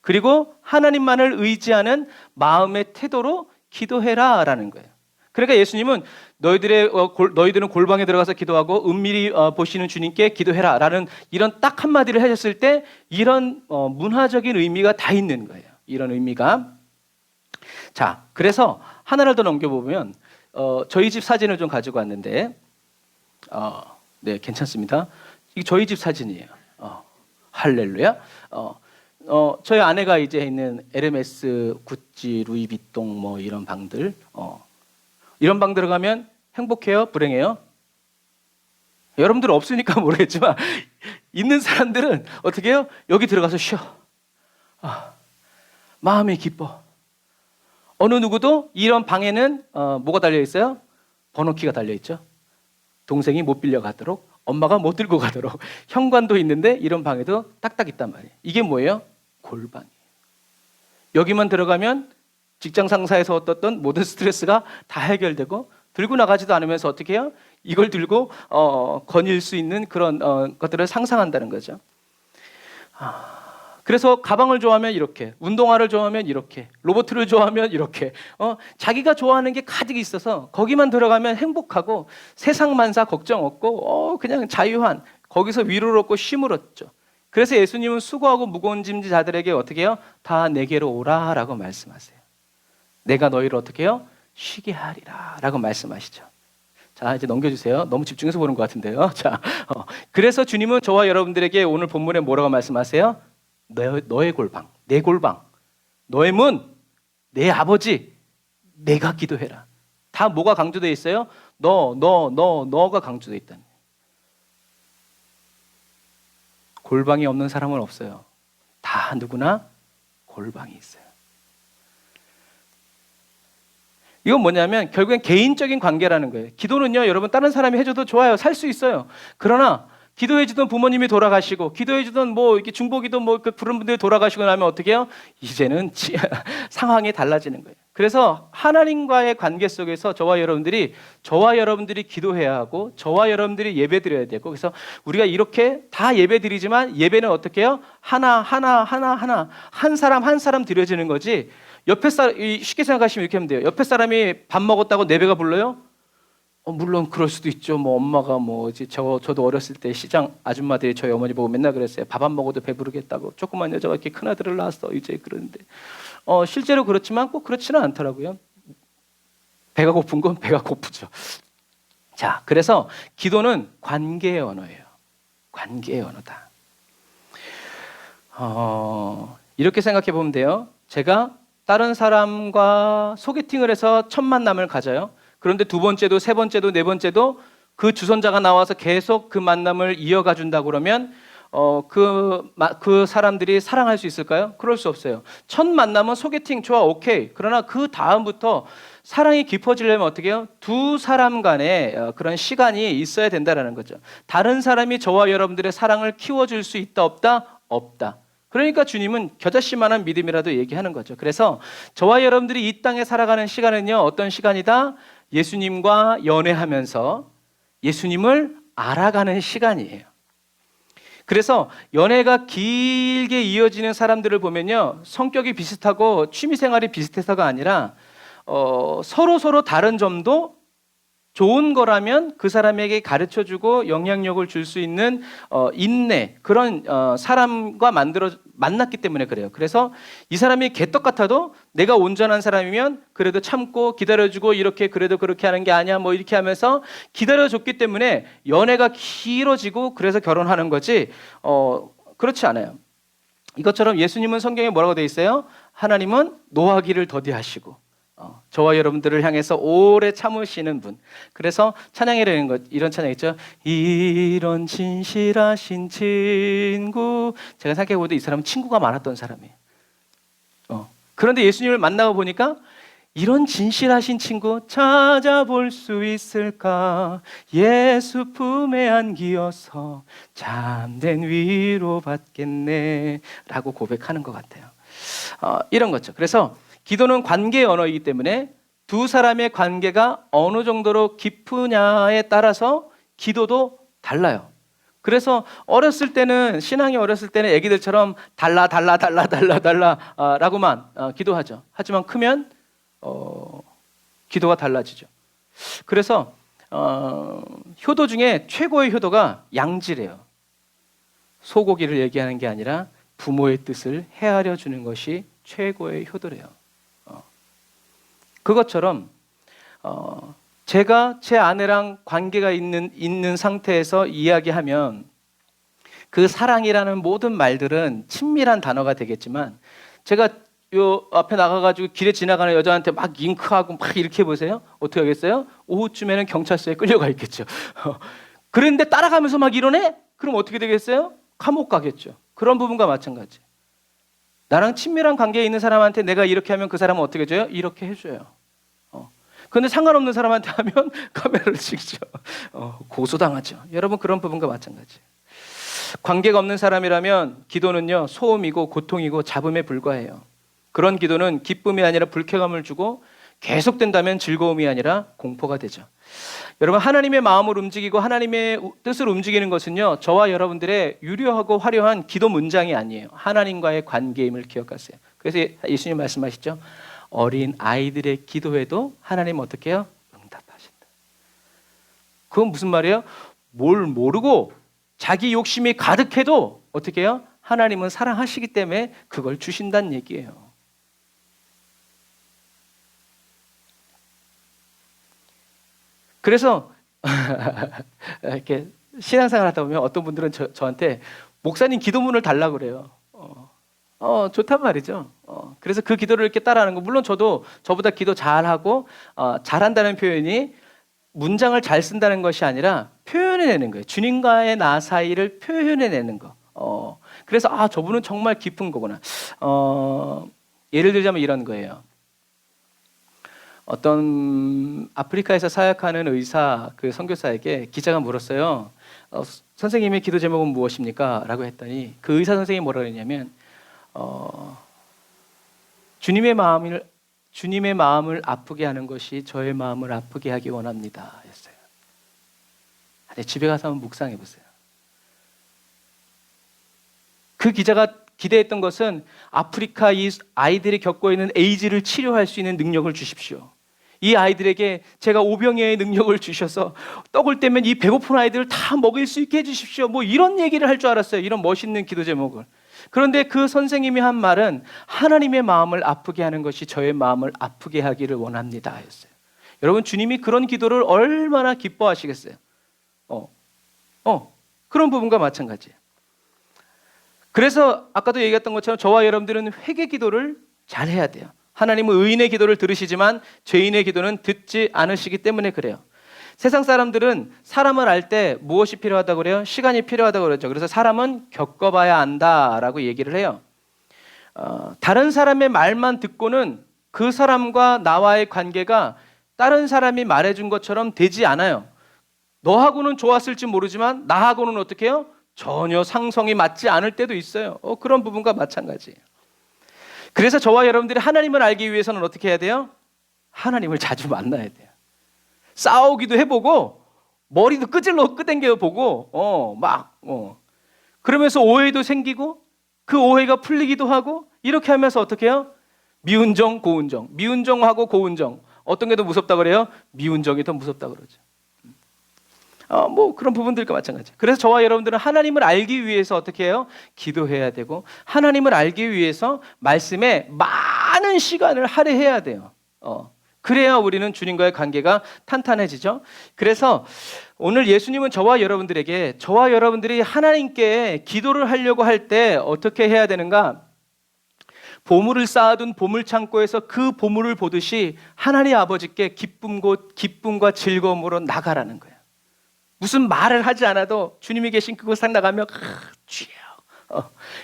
그리고 하나님만을 의지하는 마음의 태도로 기도해라라는 거예요. 그러니까 예수님은 너희들은 골방에 들어가서 기도하고 은밀히 보시는 주님께 기도해라라는 이런 딱 한마디를 하셨을 때 이런 문화적인 의미가 다 있는 거예요. 이런 의미가. 자, 그래서 하나를 더 넘겨보면 저희 집 사진을 좀 가지고 왔는데 네, 괜찮습니다. 이게 저희 집 사진이에요. 할렐루야. 저희 아내가 이제 있는 에르메스, 구찌, 루이비통 뭐 이런 방들, 이런 방 들어가면 행복해요? 불행해요? 여러분들은 없으니까 모르겠지만 있는 사람들은 어떻게 해요? 여기 들어가서 쉬어. 마음이 기뻐. 어느 누구도 이런 방에는 뭐가 달려 있어요? 번호키가 달려 있죠. 동생이 못 빌려 가도록, 엄마가 못 들고 가도록. 현관도 있는데 이런 방에도 딱딱 있단 말이에요. 이게 뭐예요? 골방이에요. 여기만 들어가면 직장 상사에서 얻었던 모든 스트레스가 다 해결되고 들고 나가지도 않으면서 어떻게 해요? 이걸 들고 거닐 수 있는 그런 것들을 상상한다는 거죠. 그래서 가방을 좋아하면 이렇게, 운동화를 좋아하면 이렇게, 로봇을 좋아하면 이렇게, 자기가 좋아하는 게 가득 있어서 거기만 들어가면 행복하고 세상 만사 걱정 없고 그냥 자유한, 거기서 위로를 얻고 쉼을 얻죠. 그래서 예수님은 수고하고 무거운 짐진 자들에게 어떻게 해요? 다 내게로 오라라고 말씀하세요. 내가 너희를 어떻게 해요? 쉬게 하리라 라고 말씀하시죠. 자, 이제 넘겨주세요. 너무 집중해서 보는 것 같은데요. 자, 그래서 주님은 저와 여러분들에게 오늘 본문에 뭐라고 말씀하세요? 너의 골방, 내 골방, 너의 문, 내 아버지, 내가 기도해라. 다 뭐가 강조되어 있어요? 너가 강조되어 있다는 거예요. 골방이 없는 사람은 없어요. 다 누구나 골방이 있어요. 이건 뭐냐면 결국엔 개인적인 관계라는 거예요. 기도는요, 여러분 다른 사람이 해줘도 좋아요. 살 수 있어요. 그러나 기도해주던 부모님이 돌아가시고, 기도해주던 뭐 이렇게 중보기도 뭐 그런 분들이 돌아가시고 나면 어떻게 해요? 이제는 상황이 달라지는 거예요. 그래서 하나님과의 관계 속에서 저와 여러분들이 기도해야 하고, 저와 여러분들이 예배드려야 되고, 그래서 우리가 이렇게 다 예배드리지만 예배는 어떻게 해요? 하나 한 사람 한 사람 드려지는 거지. 옆에 사람, 쉽게 생각하시면 이렇게 하면 돼요. 옆에 사람이 밥 먹었다고 내 배가 불러요? 물론 그럴 수도 있죠. 뭐 엄마가 뭐지, 저도 어렸을 때 시장 아줌마들이 저희 어머니 보고 맨날 그랬어요. 밥 안 먹어도 배부르겠다고. 조그만 여자가 이렇게 큰 아들을 낳았어 이제. 그러는데 실제로 그렇지만 꼭 그렇지는 않더라고요. 배가 고픈 건 배가 고프죠. 자, 그래서 기도는 관계의 언어예요. 관계의 언어다. 이렇게 생각해 보면 돼요. 제가 다른 사람과 소개팅을 해서 첫 만남을 가져요. 그런데 두 번째도 세 번째도 네 번째도 그 주선자가 나와서 계속 그 만남을 이어가 준다고 그러면 그 사람들이 사랑할 수 있을까요? 그럴 수 없어요. 첫 만남은 소개팅 좋아, 오케이. 그러나 그 다음부터 사랑이 깊어지려면 어떻게 해요? 두 사람 간에 그런 시간이 있어야 된다는 거죠. 다른 사람이 저와 여러분들의 사랑을 키워줄 수 있다 없다? 없다. 그러니까 주님은 겨자씨만한 믿음이라도 얘기하는 거죠. 그래서 저와 여러분들이 이 땅에 살아가는 시간은요, 어떤 시간이다? 예수님과 연애하면서 예수님을 알아가는 시간이에요. 그래서 연애가 길게 이어지는 사람들을 보면요, 성격이 비슷하고 취미생활이 비슷해서가 아니라 서로 다른 점도 좋은 거라면 그 사람에게 가르쳐주고 영향력을 줄 수 있는 인내, 그런 사람과 만났기 때문에 그래요. 그래서 이 사람이 개떡 같아도 내가 온전한 사람이면 그래도 참고 기다려주고, 이렇게 그래도 그렇게 하는 게 아니야 뭐 이렇게 하면서 기다려줬기 때문에 연애가 길어지고 그래서 결혼하는 거지, 그렇지 않아요. 이것처럼 예수님은 성경에 뭐라고 되어 있어요? 하나님은 노하기를 더디하시고 저와 여러분들을 향해서 오래 참으시는 분. 그래서 찬양이라는 것, 이런 찬양 있죠. 이런 진실하신 친구. 제가 생각해보도 이 사람은 친구가 많았던 사람이에요. 그런데 예수님을 만나고 보니까 이런 진실하신 친구 찾아볼 수 있을까? 예수 품에 안기어서 잠든 위로 받겠네 라고 고백하는 것 같아요. 이런 거죠. 그래서 기도는 관계의 언어이기 때문에 두 사람의 관계가 어느 정도로 깊으냐에 따라서 기도도 달라요. 그래서 어렸을 때는, 신앙이 어렸을 때는 애기들처럼 달라 라고만 기도하죠. 하지만 크면 기도가 달라지죠. 그래서 효도 중에 최고의 효도가 양지래요. 소고기를 얘기하는 게 아니라 부모의 뜻을 헤아려 주는 것이 최고의 효도래요. 그것처럼 제가 제 아내랑 관계가 있는 상태에서 이야기하면 그 사랑이라는 모든 말들은 친밀한 단어가 되겠지만, 제가 요 앞에 나가가지고 길에 지나가는 여자한테 막 잉크하고 막 이렇게 해보세요. 어떻게 하겠어요? 오후쯤에는 경찰서에 끌려가 있겠죠. 그런데 따라가면서 막 이러네? 그럼 어떻게 되겠어요? 감옥 가겠죠. 그런 부분과 마찬가지. 나랑 친밀한 관계에 있는 사람한테 내가 이렇게 하면 그 사람은 어떻게 해줘요? 이렇게 해줘요. 그런데 상관없는 사람한테 하면 카메라를 찍죠. 고소당하죠. 여러분, 그런 부분과 마찬가지. 관계가 없는 사람이라면 기도는요, 소음이고 고통이고 잡음에 불과해요. 그런 기도는 기쁨이 아니라 불쾌감을 주고, 계속된다면 즐거움이 아니라 공포가 되죠. 여러분, 하나님의 마음을 움직이고 하나님의 뜻을 움직이는 것은요, 저와 여러분들의 유려하고 화려한 기도 문장이 아니에요. 하나님과의 관계임을 기억하세요. 그래서 예수님 말씀하시죠. 어린 아이들의 기도에도 하나님 어떻게 해요? 응답하신다. 그건 무슨 말이에요? 뭘 모르고 자기 욕심이 가득해도 어떻게 해요? 하나님은 사랑하시기 때문에 그걸 주신다는 얘기예요. 그래서 이렇게 신앙생활 하다 보면 어떤 분들은 저한테 목사님 기도문을 달라고 그래요. 좋단 말이죠. 그래서 그 기도를 이렇게 따라하는 거, 물론 저도 저보다 기도 잘하고 잘한다는 표현이 문장을 잘 쓴다는 것이 아니라 표현해내는 거예요. 주님과의 나 사이를 표현해내는 거. 그래서 저분은 정말 깊은 거구나. 예를 들자면 이런 거예요. 어떤 아프리카에서 사역하는 의사, 그 선교사에게 기자가 물었어요. 선생님의 기도 제목은 무엇입니까? 라고 했더니 그 의사 선생님이 뭐라 그랬냐면 주님의 마음을 아프게 하는 것이 저의 마음을 아프게 하기 원합니다 였어요. 집에 가서 한번 묵상해 보세요. 그 기자가 기대했던 것은 아프리카 이 아이들이 겪고 있는 에이즈를 치료할 수 있는 능력을 주십시오. 이 아이들에게 제가 오병이어의 능력을 주셔서 떡을 떼면 이 배고픈 아이들을 다 먹일 수 있게 해주십시오. 뭐 이런 얘기를 할 줄 알았어요. 이런 멋있는 기도 제목을. 그런데 그 선생님이 한 말은 하나님의 마음을 아프게 하는 것이 저의 마음을 아프게 하기를 원합니다 였어요. 여러분, 주님이 그런 기도를 얼마나 기뻐하시겠어요? 그런 부분과 마찬가지예요. 그래서 아까도 얘기했던 것처럼 저와 여러분들은 회개 기도를 잘 해야 돼요. 하나님은 의인의 기도를 들으시지만 죄인의 기도는 듣지 않으시기 때문에 그래요. 세상 사람들은 사람을 알 때 무엇이 필요하다고 그래요? 시간이 필요하다고 그러죠. 그래서 사람은 겪어봐야 안다라고 얘기를 해요. 다른 사람의 말만 듣고는 그 사람과 나와의 관계가 다른 사람이 말해준 것처럼 되지 않아요. 너하고는 좋았을지 모르지만 나하고는 어떻게 해요? 전혀 상성이 맞지 않을 때도 있어요. 그런 부분과 마찬가지예요. 그래서 저와 여러분들이 하나님을 알기 위해서는 어떻게 해야 돼요? 하나님을 자주 만나야 돼요. 싸우기도 해보고 머리도 끄댕겨보고 그러면서 오해도 생기고 그 오해가 풀리기도 하고, 이렇게 하면서 어떻게 해요? 미운정, 고운정, 미운정하고 고운정, 어떤 게 더 무섭다 그래요? 미운정이 더 무섭다 그러죠. 그런 부분들과 마찬가지. 그래서 저와 여러분들은 하나님을 알기 위해서 어떻게 해요? 기도해야 되고, 하나님을 알기 위해서 말씀에 많은 시간을 할애해야 돼요. 그래야 우리는 주님과의 관계가 탄탄해지죠. 그래서 오늘 예수님은 저와 여러분들이 하나님께 기도를 하려고 할 때 어떻게 해야 되는가? 보물을 쌓아둔 보물창고에서 그 보물을 보듯이 하나님 아버지께 기쁨과 즐거움으로 나가라는 거예요. 무슨 말을 하지 않아도 주님이 계신 그곳에 나가면 주여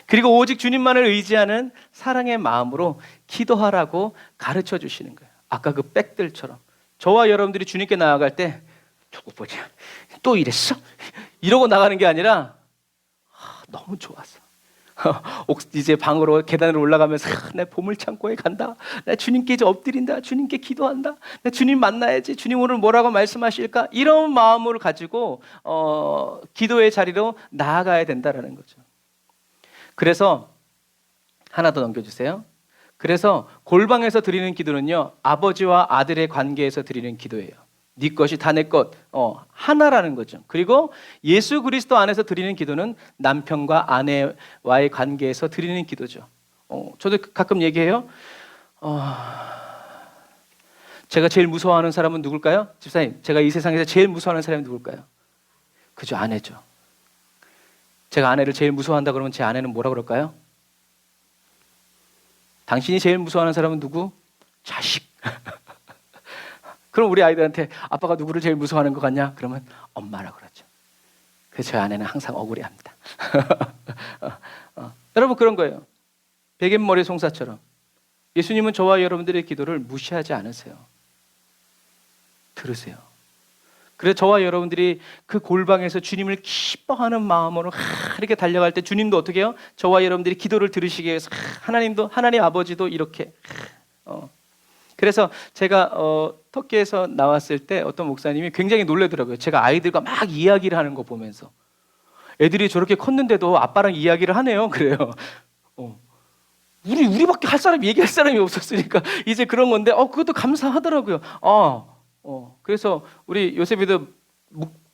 그리고 오직 주님만을 의지하는 사랑의 마음으로 기도하라고 가르쳐 주시는 거예요. 아까 그 백들처럼 저와 여러분들이 주님께 나아갈 때 저거 보자, 또 이랬어? 이러고 나가는 게 아니라 너무 좋았어. 이제 방으로 계단으로 올라가면서 내 보물창고에 간다. 나 주님께 이제 엎드린다. 주님께 기도한다. 나 주님 만나야지. 주님 오늘 뭐라고 말씀하실까? 이런 마음을 가지고 기도의 자리로 나아가야 된다라는 거죠. 그래서 하나 더 넘겨주세요. 그래서 골방에서 드리는 기도는요, 아버지와 아들의 관계에서 드리는 기도예요. 네 것이 다 내 것, 하나라는 거죠. 그리고 예수 그리스도 안에서 드리는 기도는 남편과 아내와의 관계에서 드리는 기도죠. 저도 가끔 얘기해요. 제가 제일 무서워하는 사람은 누굴까요? 집사님, 제가 이 세상에서 제일 무서워하는 사람이 누굴까요? 그죠, 아내죠. 제가 아내를 제일 무서워한다 그러면 제 아내는 뭐라 그럴까요? 당신이 제일 무서워하는 사람은 누구? 자식. 그럼 우리 아이들한테 아빠가 누구를 제일 무서워하는 것 같냐? 그러면 엄마라고 그러죠. 그래서 저희 아내는 항상 억울해합니다. 여러분, 그런 거예요. 베갯머리 송사처럼 예수님은 저와 여러분들의 기도를 무시하지 않으세요. 들으세요. 그래서 저와 여러분들이 그 골방에서 주님을 기뻐하는 마음으로 이렇게 달려갈 때 주님도 어떻게 해요? 저와 여러분들이 기도를 들으시기 위해서 하나님 아버지도 이렇게 그래서 제가 터키에서 나왔을 때 어떤 목사님이 굉장히 놀라더라고요. 제가 아이들과 막 이야기를 하는 거 보면서 애들이 저렇게 컸는데도 아빠랑 이야기를 하네요. 그래요. 우리밖에 할 사람이 얘기할 사람이 없었으니까 이제 그런 건데 그것도 감사하더라고요. 그래서 우리 요셉이도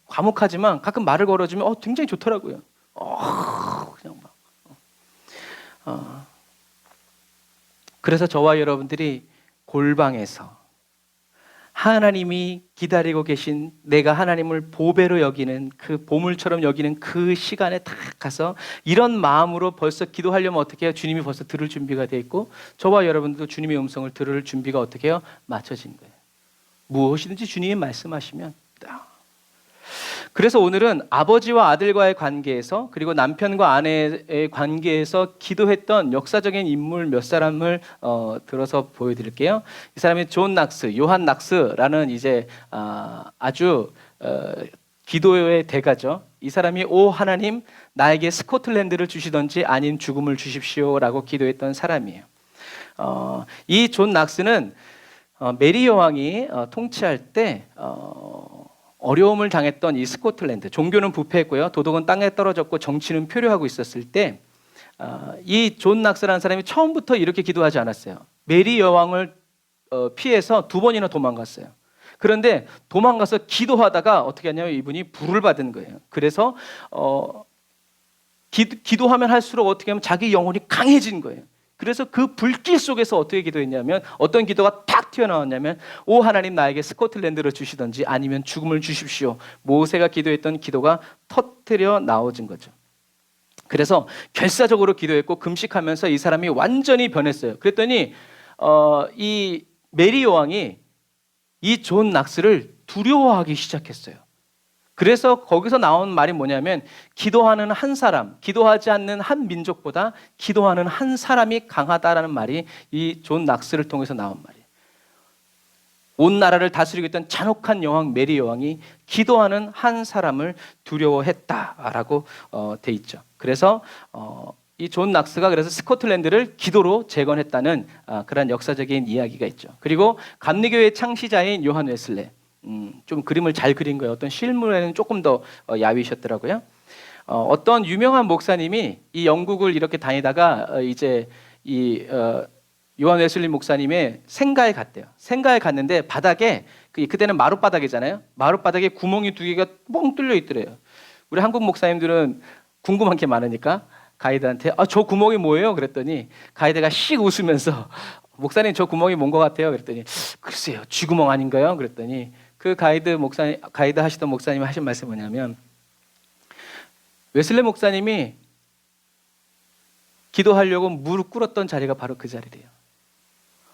과묵하지만 가끔 말을 걸어주면 굉장히 좋더라고요. 그냥 막. 그래서 저와 여러분들이 골방에서 하나님이 기다리고 계신, 내가 하나님을 보배로 여기는 그 보물처럼 여기는 그 시간에 딱 가서 이런 마음으로 벌써 기도하려면 어떻게 해요? 주님이 벌써 들을 준비가 돼 있고 저와 여러분들도 주님의 음성을 들을 준비가 어떻게 해요? 맞춰진 거예요. 무엇이든지 주님이 말씀하시면. 그래서 오늘은 아버지와 아들과의 관계에서 그리고 남편과 아내의 관계에서 기도했던 역사적인 인물 몇 사람을 들어서 보여드릴게요. 이 사람이 존 낙스, 요한 낙스라는 이제 아주 기도의 대가죠. 이 사람이 오 하나님, 나에게 스코틀랜드를 주시던지 아님 죽음을 주십시오라고 기도했던 사람이에요. 이 존 낙스는 메리 여왕이 통치할 때 어려움을 당했던 이 스코틀랜드, 종교는 부패했고요, 도덕은 땅에 떨어졌고 정치는 표류하고 있었을 때 이 존 낙스라는 사람이 처음부터 이렇게 기도하지 않았어요. 메리 여왕을 피해서 2번이나 도망갔어요. 그런데 도망가서 기도하다가 어떻게 하냐면 이분이 불을 받은 거예요. 그래서 기도하면 할수록 어떻게 하면 자기 영혼이 강해진 거예요. 그래서 그 불길 속에서 어떻게 기도했냐면 어떤 기도가 탁 튀어나왔냐면 오 하나님, 나에게 스코틀랜드를 주시든지 아니면 죽음을 주십시오. 모세가 기도했던 기도가 터뜨려 나오진 거죠. 그래서 결사적으로 기도했고 금식하면서 이 사람이 완전히 변했어요. 그랬더니 이 메리 여왕이 이 존 낙스를 두려워하기 시작했어요. 그래서 거기서 나온 말이 뭐냐면 기도하는 한 사람, 기도하지 않는 한 민족보다 기도하는 한 사람이 강하다라는 말이 이 존 낙스를 통해서 나온 말이에요. 온 나라를 다스리고 있던 잔혹한 여왕 메리 여왕이 기도하는 한 사람을 두려워했다라고 돼 있죠. 그래서 이 존 낙스가 그래서 스코틀랜드를 기도로 재건했다는 그런 역사적인 이야기가 있죠. 그리고 감리교의 창시자인 요한 웨슬레, 좀 그림을 잘 그린 거예요. 어떤 실물에는 조금 더 야위셨더라고요. 어떤 유명한 목사님이 이 영국을 이렇게 다니다가 이제 이 요한 웨슬리 목사님의 생가에 갔대요. 생가에 갔는데 바닥에 그때는 마룻바닥이잖아요. 마룻바닥에 구멍이 2개가 뻥 뚫려 있더래요. 우리 한국 목사님들은 궁금한 게 많으니까 가이드한테 저 구멍이 뭐예요? 그랬더니 가이드가 씩 웃으면서 목사님 저 구멍이 뭔 것 같아요? 그랬더니 글쎄요, 쥐구멍 아닌가요? 그랬더니 그 가이드 하시던 목사님이 하신 말씀이 뭐냐면 웨슬레 목사님이 기도하려고 무릎 꿇었던 자리가 바로 그 자리래요.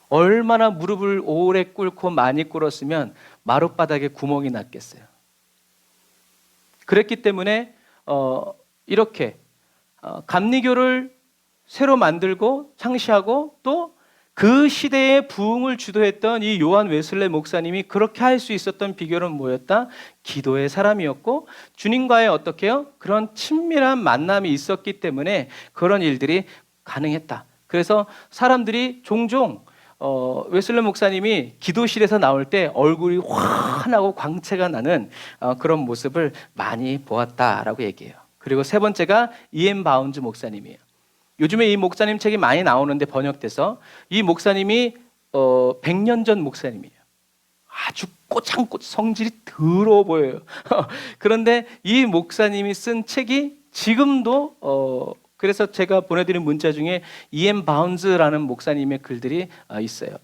얼마나 무릎을 오래 꿇고 많이 꿇었으면 마룻바닥에 구멍이 났겠어요. 그랬기 때문에 이렇게 감리교를 새로 만들고 창시하고 또 그 시대의 부흥을 주도했던 이 요한 웨슬레 목사님이 그렇게 할 수 있었던 비결은 뭐였다? 기도의 사람이었고 주님과의 어떻게요? 그런 친밀한 만남이 있었기 때문에 그런 일들이 가능했다. 그래서 사람들이 종종 웨슬레 목사님이 기도실에서 나올 때 얼굴이 환하고 광채가 나는 그런 모습을 많이 보았다라고 얘기해요. 그리고 세 번째가 이엔 바운즈 목사님이에요. 요즘에 이 목사님 책이 많이 나오는데 번역돼서 이 목사님이 100년 전 목사님이에요. 아주 꼬창꼬창 성질이 더러워 보여요. 그런데 이 목사님이 쓴 책이 지금도 그래서 제가 보내드린 문자 중에 이엔 바운즈라는 목사님의 글들이 있어요.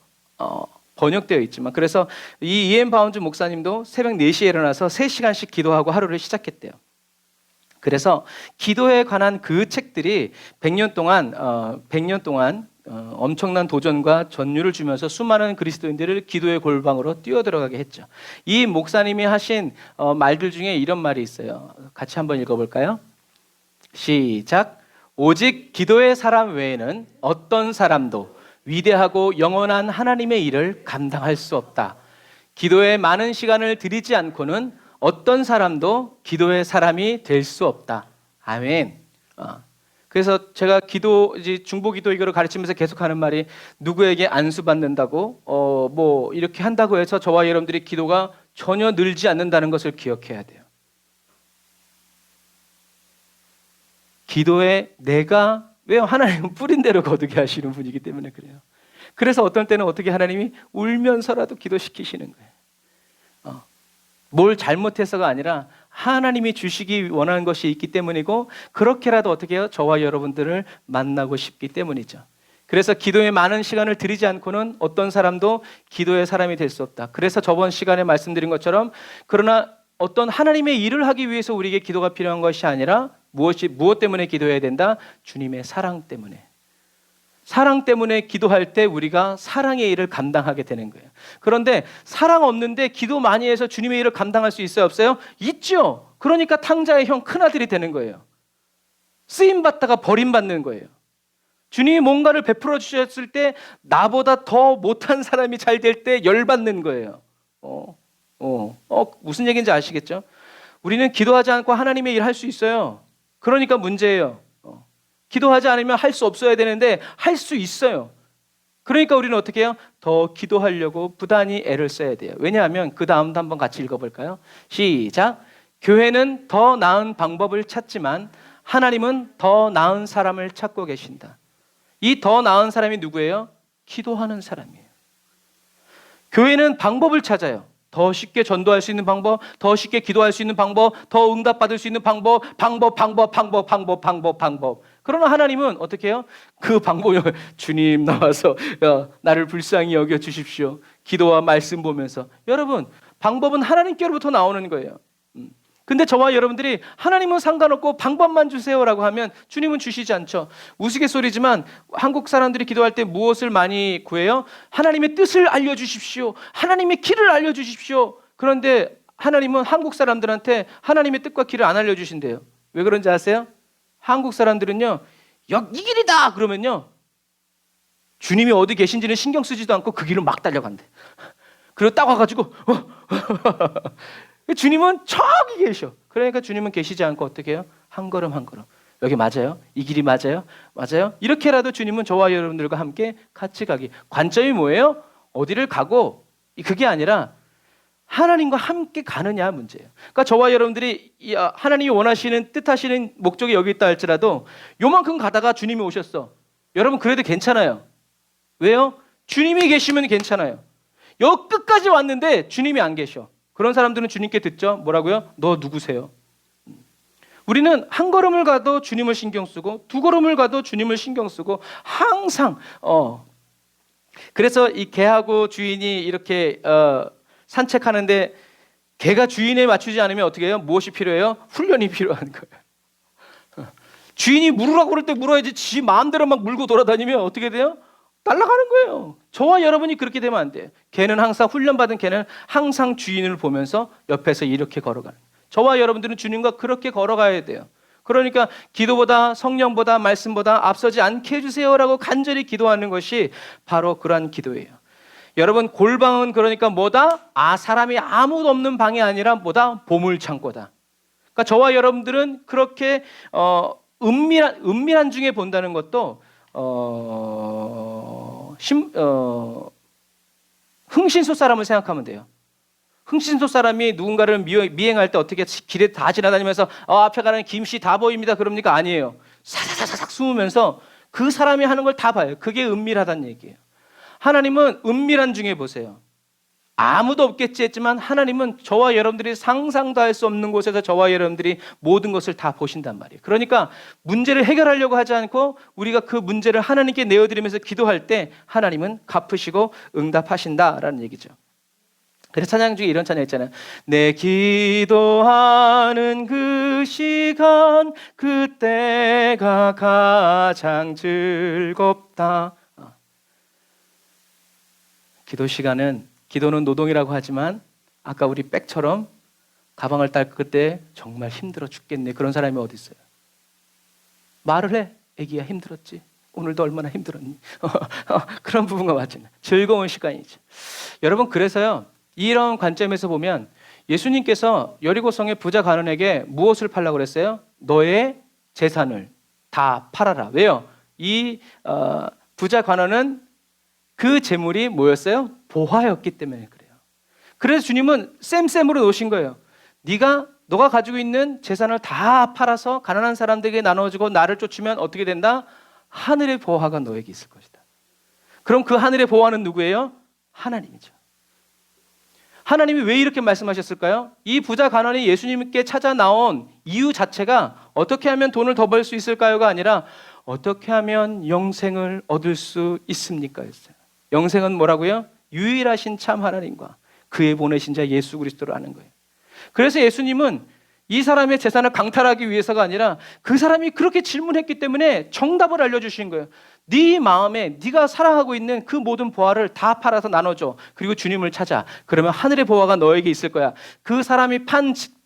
번역되어 있지만 그래서 이 이엔 바운즈 목사님도 새벽 4시에 일어나서 3시간씩 기도하고 하루를 시작했대요. 그래서 기도에 관한 그 책들이 100년 동안 엄청난 도전과 전율을 주면서 수많은 그리스도인들을 기도의 골방으로 뛰어들어가게 했죠. 이 목사님이 하신 말들 중에 이런 말이 있어요. 같이 한번 읽어볼까요? 시작. 오직 기도의 사람 외에는 어떤 사람도 위대하고 영원한 하나님의 일을 감당할 수 없다. 기도에 많은 시간을 들이지 않고는 어떤 사람도 기도의 사람이 될 수 없다. 아멘. 그래서 제가 이제 중보기도 이거를 가르치면서 계속하는 말이 누구에게 안수 받는다고 뭐 이렇게 한다고 해서 저와 여러분들이 기도가 전혀 늘지 않는다는 것을 기억해야 돼요. 기도에 왜요? 하나님은 뿌린 대로 거두게 하시는 분이기 때문에 그래요. 그래서 어떤 때는 어떻게 하나님이 울면서라도 기도시키시는 거예요. 뭘 잘못해서가 아니라 하나님이 주시기 원하는 것이 있기 때문이고 그렇게라도 어떻게 해요? 저와 여러분들을 만나고 싶기 때문이죠. 그래서 기도에 많은 시간을 들이지 않고는 어떤 사람도 기도의 사람이 될 수 없다. 그래서 저번 시간에 말씀드린 것처럼 그러나 어떤 하나님의 일을 하기 위해서 우리에게 기도가 필요한 것이 아니라 무엇 때문에 기도해야 된다? 주님의 사랑 때문에. 사랑 때문에 기도할 때 우리가 사랑의 일을 감당하게 되는 거예요. 그런데 사랑 없는데 기도 많이 해서 주님의 일을 감당할 수 있어요? 없어요? 있죠. 그러니까 탕자의 형 큰아들이 되는 거예요. 쓰임받다가 버림받는 거예요. 주님이 뭔가를 베풀어 주셨을 때 나보다 더 못한 사람이 잘 될 때 열받는 거예요. 무슨 얘기인지 아시겠죠? 우리는 기도하지 않고 하나님의 일 할 수 있어요. 그러니까 문제예요. 기도하지 않으면 할 수 없어야 되는데 할 수 있어요. 그러니까 우리는 어떻게 해요? 더 기도하려고 부단히 애를 써야 돼요. 왜냐하면 그 다음도 한번 같이 읽어볼까요? 시작. 교회는 더 나은 방법을 찾지만 하나님은 더 나은 사람을 찾고 계신다. 이 더 나은 사람이 누구예요? 기도하는 사람이에요. 교회는 방법을 찾아요. 더 쉽게 전도할 수 있는 방법, 더 쉽게 기도할 수 있는 방법, 더 응답받을 수 있는 방법. 그러나 하나님은 어떻게 해요? 그 방법을 주님 나와서 나를 불쌍히 여겨 주십시오. 기도와 말씀 보면서. 여러분, 방법은 하나님께로부터 나오는 거예요. 근데 저와 여러분들이 하나님은 상관없고 방법만 주세요라고 하면 주님은 주시지 않죠. 우스갯소리지만 한국 사람들이 기도할 때 무엇을 많이 구해요? 하나님의 뜻을 알려주십시오. 하나님의 길을 알려주십시오. 그런데 하나님은 한국 사람들한테 하나님의 뜻과 길을 안 알려주신대요. 왜 그런지 아세요? 한국 사람들은요, 이 길이다 그러면요, 주님이 어디 계신지는 신경 쓰지도 않고 그 길을 막 달려간대. 그리고 딱 와가지고 주님은 저기 계셔. 그러니까 주님은 계시지 않고 어떻게 해요? 한 걸음 한 걸음. 여기 맞아요? 이 길이 맞아요? 맞아요? 이렇게라도 주님은 저와 여러분들과 함께 같이 가기. 관점이 뭐예요? 어디를 가고 그게 아니라 하나님과 함께 가느냐 문제예요. 그러니까 저와 여러분들이 하나님이 원하시는 뜻하시는 목적이 여기 있다 할지라도 요만큼 가다가 주님이 오셨어. 여러분 그래도 괜찮아요. 왜요? 주님이 계시면 괜찮아요. 여 끝까지 왔는데 주님이 안 계셔. 그런 사람들은 주님께 듣죠. 뭐라고요? 너 누구세요? 우리는 한 걸음을 가도 주님을 신경 쓰고 두 걸음을 가도 주님을 신경 쓰고 항상 그래서 이 개하고 주인이 이렇게 산책하는데 개가 주인에 맞추지 않으면 어떻게 해요? 무엇이 필요해요? 훈련이 필요한 거예요. 주인이 물으라고 그럴 때 물어야지 지 마음대로 막 물고 돌아다니면 어떻게 돼요? 날아가는 거예요. 저와 여러분이 그렇게 되면 안 돼요. 개는 항상 훈련받은 개는 항상 주인을 보면서 옆에서 이렇게 걸어가는 거예요. 저와 여러분들은 주님과 그렇게 걸어가야 돼요. 그러니까 기도보다 성령보다 말씀보다 앞서지 않게 해주세요라고 간절히 기도하는 것이 바로 그러한 기도예요. 여러분, 골방은 그러니까 뭐다? 사람이 아무도 없는 방이 아니라 뭐다? 보물창고다. 그러니까 저와 여러분들은 그렇게 은밀한 중에 본다는 것도 흥신소 사람을 생각하면 돼요. 흥신소 사람이 누군가를 미행할 때 어떻게 길에 다 지나다니면서 앞에 가는 김씨 다 보입니다 그럽니까? 아니에요. 사사사삭 숨으면서 그 사람이 하는 걸 다 봐요. 그게 은밀하다는 얘기예요. 하나님은 은밀한 중에 보세요. 아무도 없겠지 했지만 하나님은 저와 여러분들이 상상도 할 수 없는 곳에서 저와 여러분들이 모든 것을 다 보신단 말이에요. 그러니까 문제를 해결하려고 하지 않고 우리가 그 문제를 하나님께 내어드리면서 기도할 때 하나님은 갚으시고 응답하신다라는 얘기죠. 그래서 찬양 중에 이런 찬양 있잖아요. 내 기도하는 그 시간 그때가 가장 즐겁다. 기도는 노동이라고 하지만 아까 우리 백처럼 가방을 닦을 때 정말 힘들어 죽겠네. 그런 사람이 어디 있어요? 말을 해. 애기야 힘들었지. 오늘도 얼마나 힘들었니? 그런 부분과 마찬가지. 즐거운 시간이죠. 여러분, 그래서요. 이런 관점에서 보면 예수님께서 여리고성의 부자 간원에게 무엇을 팔라고 그랬어요? 너의 재산을 다 팔아라. 왜요? 이 부자 간원은 그 재물이 뭐였어요? 보화였기 때문에 그래요. 그래서 주님은 쌤으로 놓으신 거예요. 너가 가지고 있는 재산을 다 팔아서 가난한 사람들에게 나눠주고 나를 쫓으면 어떻게 된다? 하늘의 보화가 너에게 있을 것이다. 그럼 그 하늘의 보화는 누구예요? 하나님이죠. 하나님이 왜 이렇게 말씀하셨을까요? 이 부자 간원이 예수님께 찾아 나온 이유 자체가 어떻게 하면 돈을 더 벌 수 있을까요가 아니라 어떻게 하면 영생을 얻을 수 있습니까? 였어요. 영생은 뭐라고요? 유일하신 참 하나님과 그의 보내신 자 예수 그리스도를 아는 거예요. 그래서 예수님은 이 사람의 재산을 강탈하기 위해서가 아니라 그 사람이 그렇게 질문했기 때문에 정답을 알려주신 거예요. 네 마음에 네가 사랑하고 있는 그 모든 보화를 다 팔아서 나눠줘. 그리고 주님을 찾아. 그러면 하늘의 보화가 너에게 있을 거야. 그 사람이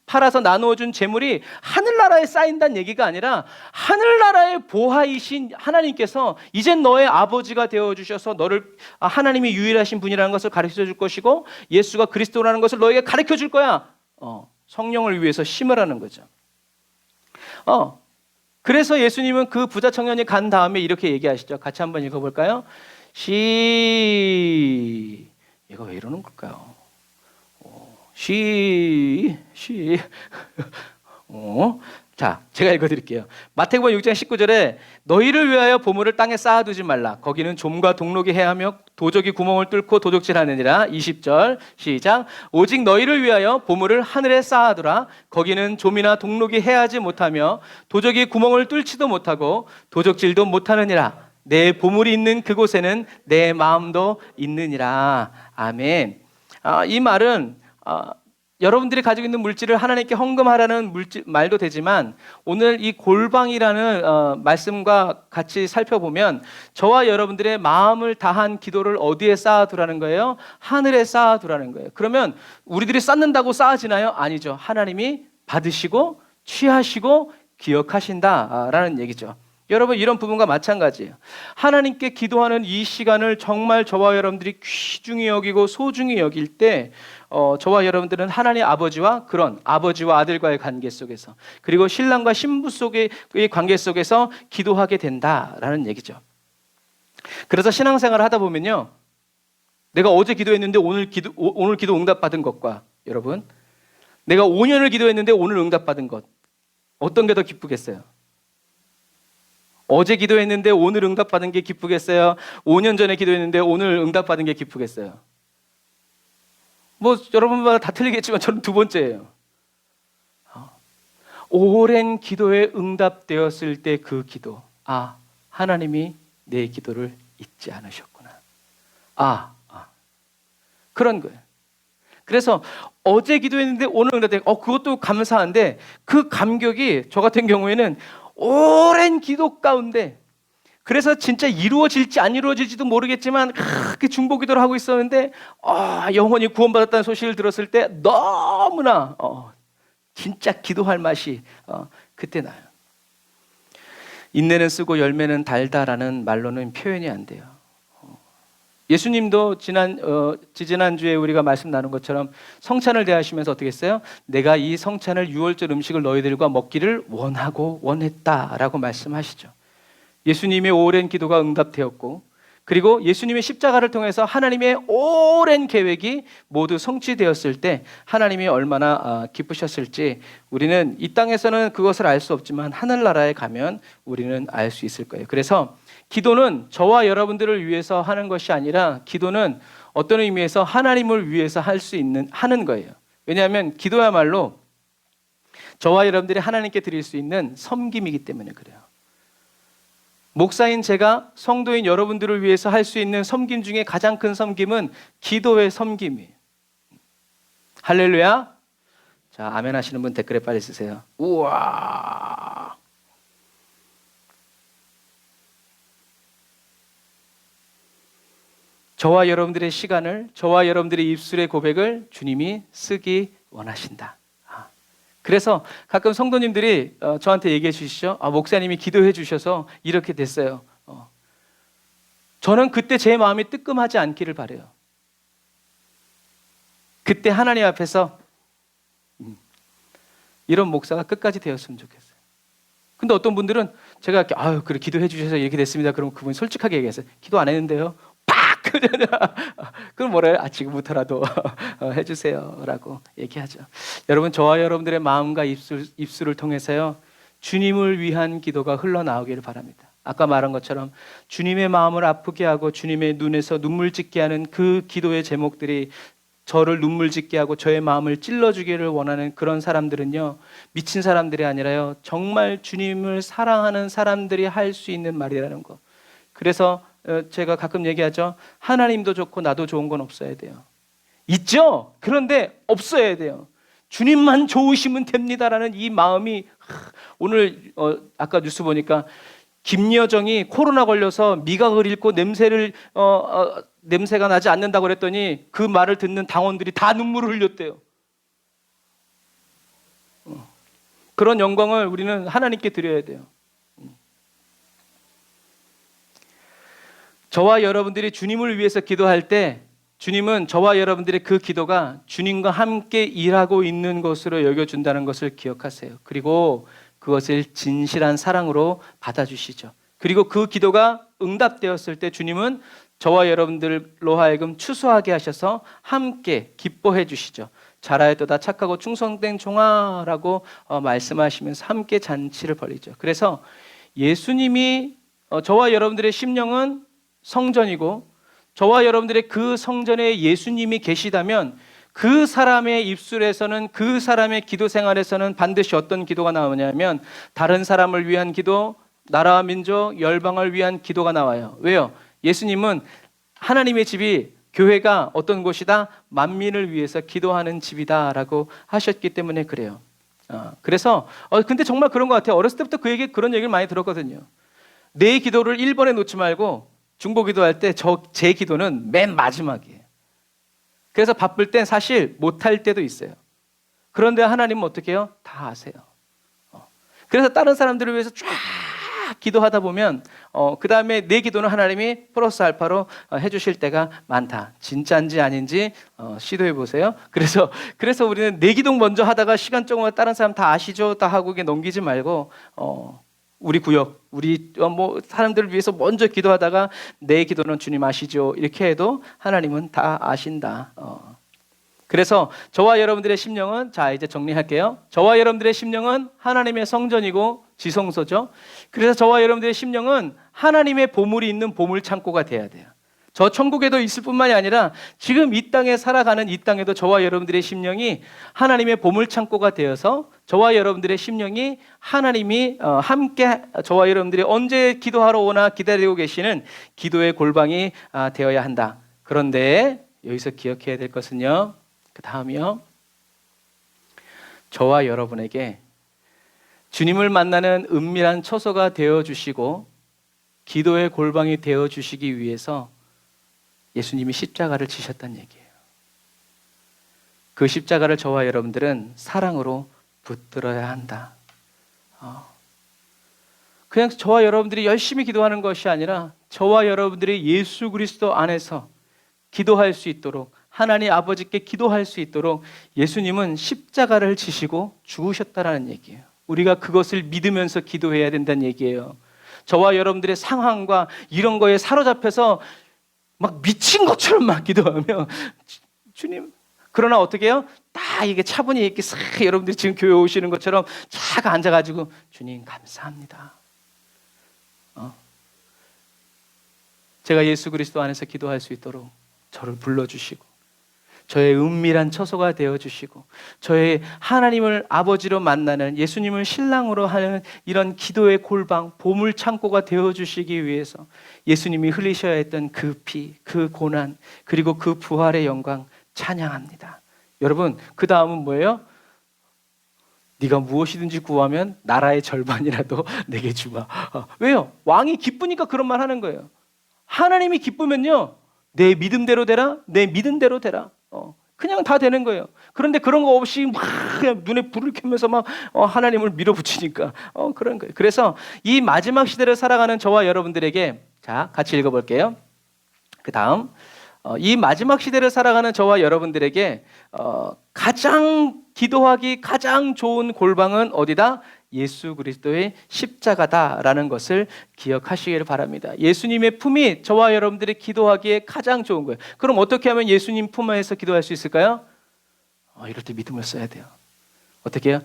팔아서 나누어준 재물이 하늘나라에 쌓인다는 얘기가 아니라 하늘나라의 보화이신 하나님께서 이젠 너의 아버지가 되어주셔서 너를 하나님이 유일하신 분이라는 것을 가르쳐 줄 것이고 예수가 그리스도라는 것을 너에게 가르쳐 줄 거야. 성령을 위해서 심으라는 거죠. 그래서 예수님은 그 부자 청년이 간 다음에 이렇게 얘기하시죠. 같이 한번 읽어볼까요? 얘가 왜 이러는 걸까요? 자, 제가 읽어드릴게요. 마태복음 6장 19절에 너희를 위하여 보물을 땅에 쌓아두지 말라. 거기는 좀과 동록이 해하며 도적이 구멍을 뚫고 도적질하느니라. 20절 시작. 오직 너희를 위하여 보물을 하늘에 쌓아두라. 거기는 좀이나 동록이 해하지 못하며 도적이 구멍을 뚫지도 못하고 도적질도 못하느니라. 내 보물이 있는 그곳에는 내 마음도 있느니라. 아멘. 이 말은 여러분들이 가지고 있는 물질을 하나님께 헌금하라는 말도 되지만 오늘 이 골방이라는 말씀과 같이 살펴보면 저와 여러분들의 마음을 다한 기도를 어디에 쌓아두라는 거예요? 하늘에 쌓아두라는 거예요. 그러면 우리들이 쌓는다고 쌓아지나요? 아니죠. 하나님이 받으시고 취하시고 기억하신다라는 얘기죠. 여러분, 이런 부분과 마찬가지예요. 하나님께 기도하는 이 시간을 정말 저와 여러분들이 귀중히 여기고 소중히 여길 때 저와 여러분들은 하나님 아버지와 그런 아버지와 아들과의 관계 속에서 그리고 신랑과 신부 속의 관계 속에서 기도하게 된다라는 얘기죠. 그래서 신앙생활을 하다 보면요, 내가 어제 기도했는데 오늘 기도 응답받은 것과 여러분, 내가 5년을 기도했는데 오늘 응답받은 것, 어떤 게 더 기쁘겠어요? 어제 기도했는데 오늘 응답받은 게 기쁘겠어요? 5년 전에 기도했는데 오늘 응답받은 게 기쁘겠어요? 뭐 여러분마다 다 틀리겠지만 저는 두 번째예요. 오랜 기도에 응답되었을 때 그 기도, 하나님이 내 기도를 잊지 않으셨구나. 그런 거예요. 그래서 어제 기도했는데 오늘 응답되고 그것도 감사한데 그 감격이 저 같은 경우에는 오랜 기도 가운데, 그래서 진짜 이루어질지 안 이루어질지도 모르겠지만 그렇게 중보기도를 하고 있었는데 영혼이 구원받았다는 소식을 들었을 때 너무나 진짜 기도할 맛이 그때 나요. 인내는 쓰고 열매는 달다라는 말로는 표현이 안 돼요. 예수님도 지지난주에 우리가 말씀 나눈 것처럼 성찬을 대하시면서 어떻게 했어요? 내가 이 성찬을 유월절 음식을 너희들과 먹기를 원하고 원했다라고 말씀하시죠. 예수님의 오랜 기도가 응답되었고, 그리고 예수님의 십자가를 통해서 하나님의 오랜 계획이 모두 성취되었을 때 하나님이 얼마나 기쁘셨을지 우리는 이 땅에서는 그것을 알 수 없지만 하늘나라에 가면 우리는 알 수 있을 거예요. 그래서 기도는 저와 여러분들을 위해서 하는 것이 아니라 기도는 어떤 의미에서 하나님을 위해서 하는 거예요. 왜냐하면 기도야말로 저와 여러분들이 하나님께 드릴 수 있는 섬김이기 때문에 그래요. 목사인 제가 성도인 여러분들을 위해서 할 수 있는 섬김 중에 가장 큰 섬김은 기도의 섬김이에요. 할렐루야. 자, 아멘 하시는 분 댓글에 빨리 쓰세요. 우와. 저와 여러분들의 시간을, 저와 여러분들의 입술의 고백을 주님이 쓰기 원하신다. 그래서 가끔 성도님들이 저한테 얘기해 주시죠. 목사님이 기도해 주셔서 이렇게 됐어요. 저는 그때 제 마음이 뜨끔하지 않기를 바라요. 그때 하나님 앞에서 이런 목사가 끝까지 되었으면 좋겠어요. 근데 어떤 분들은 제가 이렇게 그래 기도해 주셔서 이렇게 됐습니다. 그럼 그분이 솔직하게 얘기했어요. 기도 안 했는데요. 그럼 뭐래요? 지금부터라도 해주세요 라고 얘기하죠. 여러분, 저와 여러분들의 마음과 입술을 통해서요 주님을 위한 기도가 흘러나오기를 바랍니다. 아까 말한 것처럼 주님의 마음을 아프게 하고 주님의 눈에서 눈물 짓게 하는 그 기도의 제목들이 저를 눈물 짓게 하고 저의 마음을 찔러주기를 원하는 그런 사람들은요 미친 사람들이 아니라요 정말 주님을 사랑하는 사람들이 할 수 있는 말이라는 거. 그래서 제가 가끔 얘기하죠. 하나님도 좋고 나도 좋은 건 없어야 돼요. 있죠? 그런데 없어야 돼요. 주님만 좋으시면 됩니다라는 이 마음이 오늘 아까 뉴스 보니까 김여정이 코로나 걸려서 미각을 잃고 냄새가 나지 않는다고 그랬더니 그 말을 듣는 당원들이 다 눈물을 흘렸대요. 그런 영광을 우리는 하나님께 드려야 돼요. 저와 여러분들이 주님을 위해서 기도할 때 주님은 저와 여러분들의 그 기도가 주님과 함께 일하고 있는 것으로 여겨준다는 것을 기억하세요. 그리고 그것을 진실한 사랑으로 받아주시죠. 그리고 그 기도가 응답되었을 때 주님은 저와 여러분들로 하여금 추수하게 하셔서 함께 기뻐해 주시죠. 잘하였도다 착하고 충성된 종아라고 말씀하시면서 함께 잔치를 벌이죠. 그래서 예수님이 저와 여러분들의 심령은 성전이고 저와 여러분들의 그 성전에 예수님이 계시다면 그 사람의 입술에서는 그 사람의 기도 생활에서는 반드시 어떤 기도가 나오냐면 다른 사람을 위한 기도, 나라와 민족, 열방을 위한 기도가 나와요. 왜요? 예수님은 하나님의 집이 교회가 어떤 곳이다? 만민을 위해서 기도하는 집이다라고 하셨기 때문에 그래요. 그래서 근데 정말 그런 것 같아요. 어렸을 때부터 그런 얘기를 많이 들었거든요. 내 기도를 1번에 놓지 말고 중보 기도할 때 제 기도는 맨 마지막이에요. 그래서 바쁠 땐 사실 못할 때도 있어요. 그런데 하나님은 어떻게 해요? 다 아세요. 그래서 다른 사람들을 위해서 쫙 기도하다 보면 그 다음에 내 기도는 하나님이 플러스 알파로 해주실 때가 많다. 진짜인지 아닌지 시도해 보세요. 그래서 우리는 내 기도 먼저 하다가 시간 조금 다른 사람 다 아시죠? 다 하고 넘기지 말고 우리 구역, 우리 사람들을 위해서 먼저 기도하다가 내 기도는 주님 아시죠? 이렇게 해도 하나님은 다 아신다. 그래서 저와 여러분들의 심령은 자 이제 정리할게요. 저와 여러분들의 심령은 하나님의 성전이고 지성소죠. 그래서 저와 여러분들의 심령은 하나님의 보물이 있는 보물 창고가 돼야 돼요. 저 천국에도 있을 뿐만이 아니라 지금 이 땅에 살아가는 이 땅에도 저와 여러분들의 심령이 하나님의 보물 창고가 되어서 저와 여러분들의 심령이 하나님이 함께 저와 여러분들이 언제 기도하러 오나 기다리고 계시는 기도의 골방이 되어야 한다. 그런데 여기서 기억해야 될 것은요. 그 다음이요. 저와 여러분에게 주님을 만나는 은밀한 처소가 되어주시고 기도의 골방이 되어주시기 위해서 예수님이 십자가를 지셨다는 얘기예요. 그 십자가를 저와 여러분들은 사랑으로 붙들어야 한다. 그냥 저와 여러분들이 열심히 기도하는 것이 아니라 저와 여러분들이 예수 그리스도 안에서 기도할 수 있도록, 하나님 아버지께 기도할 수 있도록 예수님은 십자가를 지시고 죽으셨다라는 얘기예요. 우리가 그것을 믿으면서 기도해야 된다는 얘기예요. 저와 여러분들의 상황과 이런 거에 사로잡혀서 막 미친 것처럼 막 기도하면 주님, 그러나 어떻게 해요? 딱 이게 차분히 이렇게 싹 여러분들이 지금 교회 오시는 것처럼 쫙 앉아가지고 주님 감사합니다. 제가 예수 그리스도 안에서 기도할 수 있도록 저를 불러주시고 저의 은밀한 처소가 되어주시고 저의 하나님을 아버지로 만나는, 예수님을 신랑으로 하는 이런 기도의 골방, 보물창고가 되어주시기 위해서 예수님이 흘리셔야 했던 그 피, 그 고난, 그리고 그 부활의 영광 찬양합니다. 여러분, 그 다음은 뭐예요? 네가 무엇이든지 구하면 나라의 절반이라도 내게 주마. 왜요? 왕이 기쁘니까 그런 말 하는 거예요. 하나님이 기쁘면요, 내 믿음대로 되라, 내 믿음대로 되라. 그냥 다 되는 거예요. 그런데 그런 거 없이 막 그냥 눈에 불을 켜면서 막 하나님을 밀어붙이니까 그런 거예요. 그래서 이 마지막 시대를 살아가는 저와 여러분들에게, 자, 같이 읽어볼게요. 그 다음, 이 마지막 시대를 살아가는 저와 여러분들에게 가장 기도하기 가장 좋은 골방은 어디다? 예수 그리스도의 십자가다라는 것을 기억하시기를 바랍니다. 예수님의 품이 저와 여러분들이 기도하기에 가장 좋은 거예요. 그럼 어떻게 하면 예수님 품 안에서 기도할 수 있을까요? 이럴 때 믿음을 써야 돼요. 어떻게 해요?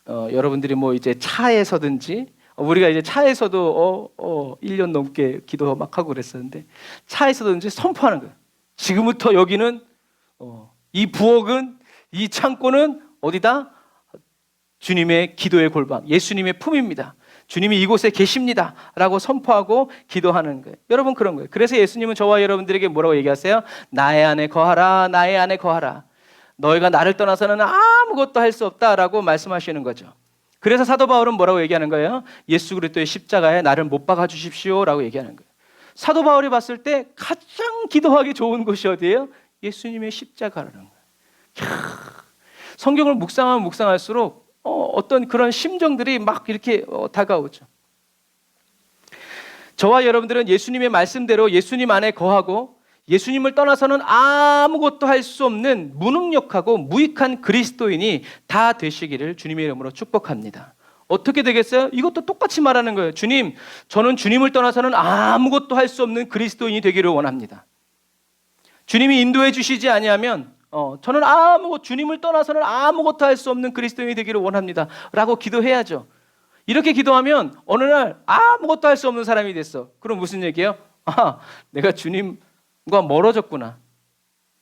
여러분들이 뭐 이제 차에서든지, 우리가 이제 차에서도 1년 넘게 기도 막 하고 그랬었는데, 차에서든지 선포하는 거예요. 지금부터 여기는 이 부엌은, 이 창고는 어디다? 주님의 기도의 골방, 예수님의 품입니다. 주님이 이곳에 계십니다 라고 선포하고 기도하는 거예요. 여러분, 그런 거예요. 그래서 예수님은 저와 여러분들에게 뭐라고 얘기하세요? 나의 안에 거하라, 나의 안에 거하라. 너희가 나를 떠나서는 아무것도 할 수 없다라고 말씀하시는 거죠. 그래서 사도 바울은 뭐라고 얘기하는 거예요? 예수 그리스도의 십자가에 나를 못 박아 주십시오 라고 얘기하는 거예요. 사도 바울이 봤을 때 가장 기도하기 좋은 곳이 어디예요? 예수님의 십자가라는 거예요. 성경을 묵상하면 묵상할수록 어떤 그런 심정들이 막 이렇게 다가오죠. 저와 여러분들은 예수님의 말씀대로 예수님 안에 거하고 예수님을 떠나서는 아무것도 할 수 없는 무능력하고 무익한 그리스도인이 다 되시기를 주님의 이름으로 축복합니다. 어떻게 되겠어요? 이것도 똑같이 말하는 거예요. 주님, 저는 주님을 떠나서는 아무것도 할 수 없는 그리스도인이 되기를 원합니다. 주님이 인도해 주시지 아니하면 저는 주님을 떠나서는 아무것도 할 수 없는 그리스도인이 되기를 원합니다 라고 기도해야죠. 이렇게 기도하면 어느 날 아무것도 할 수 없는 사람이 됐어. 그럼 무슨 얘기예요? 내가 주님과 멀어졌구나.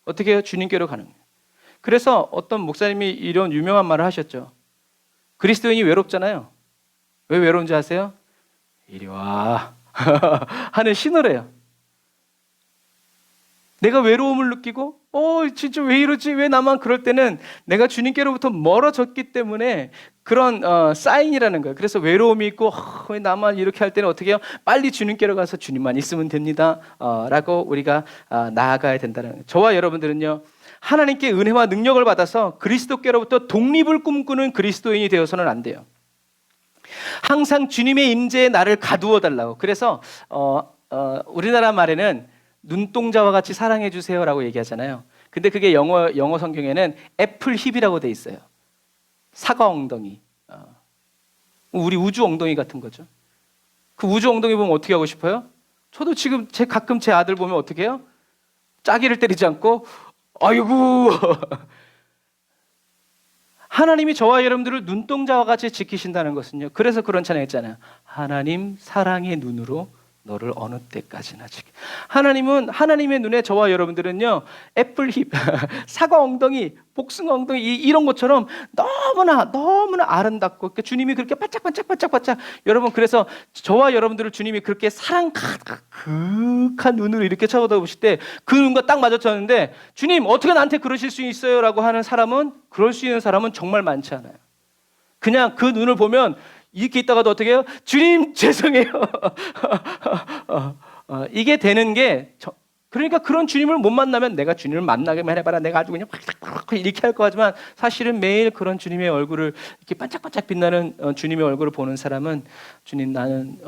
어떻게 해요? 주님께로 가는 거예요. 그래서 어떤 목사님이 이런 유명한 말을 하셨죠. 그리스도인이 외롭잖아요. 왜 외로운지 아세요? 이리 와 하는 신호래요. 내가 외로움을 느끼고 진짜 왜 이러지? 왜 나만 그럴 때는 내가 주님께로부터 멀어졌기 때문에 그런 사인이라는 거예요. 그래서 외로움이 있고 왜 나만 이렇게 할 때는 어떻게 해요? 빨리 주님께로 가서 주님만 있으면 됩니다 라고 우리가 나아가야 된다는 거예요. 저와 여러분들은요, 하나님께 은혜와 능력을 받아서 그리스도께로부터 독립을 꿈꾸는 그리스도인이 되어서는 안 돼요. 항상 주님의 임재에 나를 가두어 달라고. 그래서 우리나라 말에는 눈동자와 같이 사랑해 주세요라고 얘기하잖아요. 근데 그게 영어 성경에는 애플 힙이라고 돼 있어요. 사과 엉덩이. 우리 우주 엉덩이 같은 거죠. 그 우주 엉덩이 보면 어떻게 하고 싶어요? 저도 지금 가끔 제 아들 보면 어떻게 해요? 짜기를 때리지 않고 아이고 하나님이 저와 여러분들을 눈동자와 같이 지키신다는 것은요, 그래서 그런 찬양 했잖아요. 하나님 사랑의 눈으로 너를 어느 때까지나 지켜. 하나님은, 하나님의 눈에 저와 여러분들은요, 애플 힙, 사과 엉덩이, 복숭아 엉덩이 이런 것처럼 너무나 아름답고, 그러니까 주님이 그렇게 반짝반짝 여러분, 그래서 저와 여러분들을 주님이 그렇게 사랑 가득한 눈으로 이렇게 쳐다보실 때 그 눈과 딱 마주쳤는데, 주님 어떻게 나한테 그러실 수 있어요? 라고 하는 사람은, 그럴 수 있는 사람은 정말 많지 않아요. 그냥 그 눈을 보면 이렇게 있다가도 어떻게 해요? 주님 죄송해요. 이게 되는 게 그러니까 그런 주님을 못 만나면 내가 주님을 만나게만 해봐라, 내가 아주 그냥 확 이렇게 할 거 같지만, 사실은 매일 그런 주님의 얼굴을 이렇게 반짝반짝 빛나는 주님의 얼굴을 보는 사람은, 주님 나는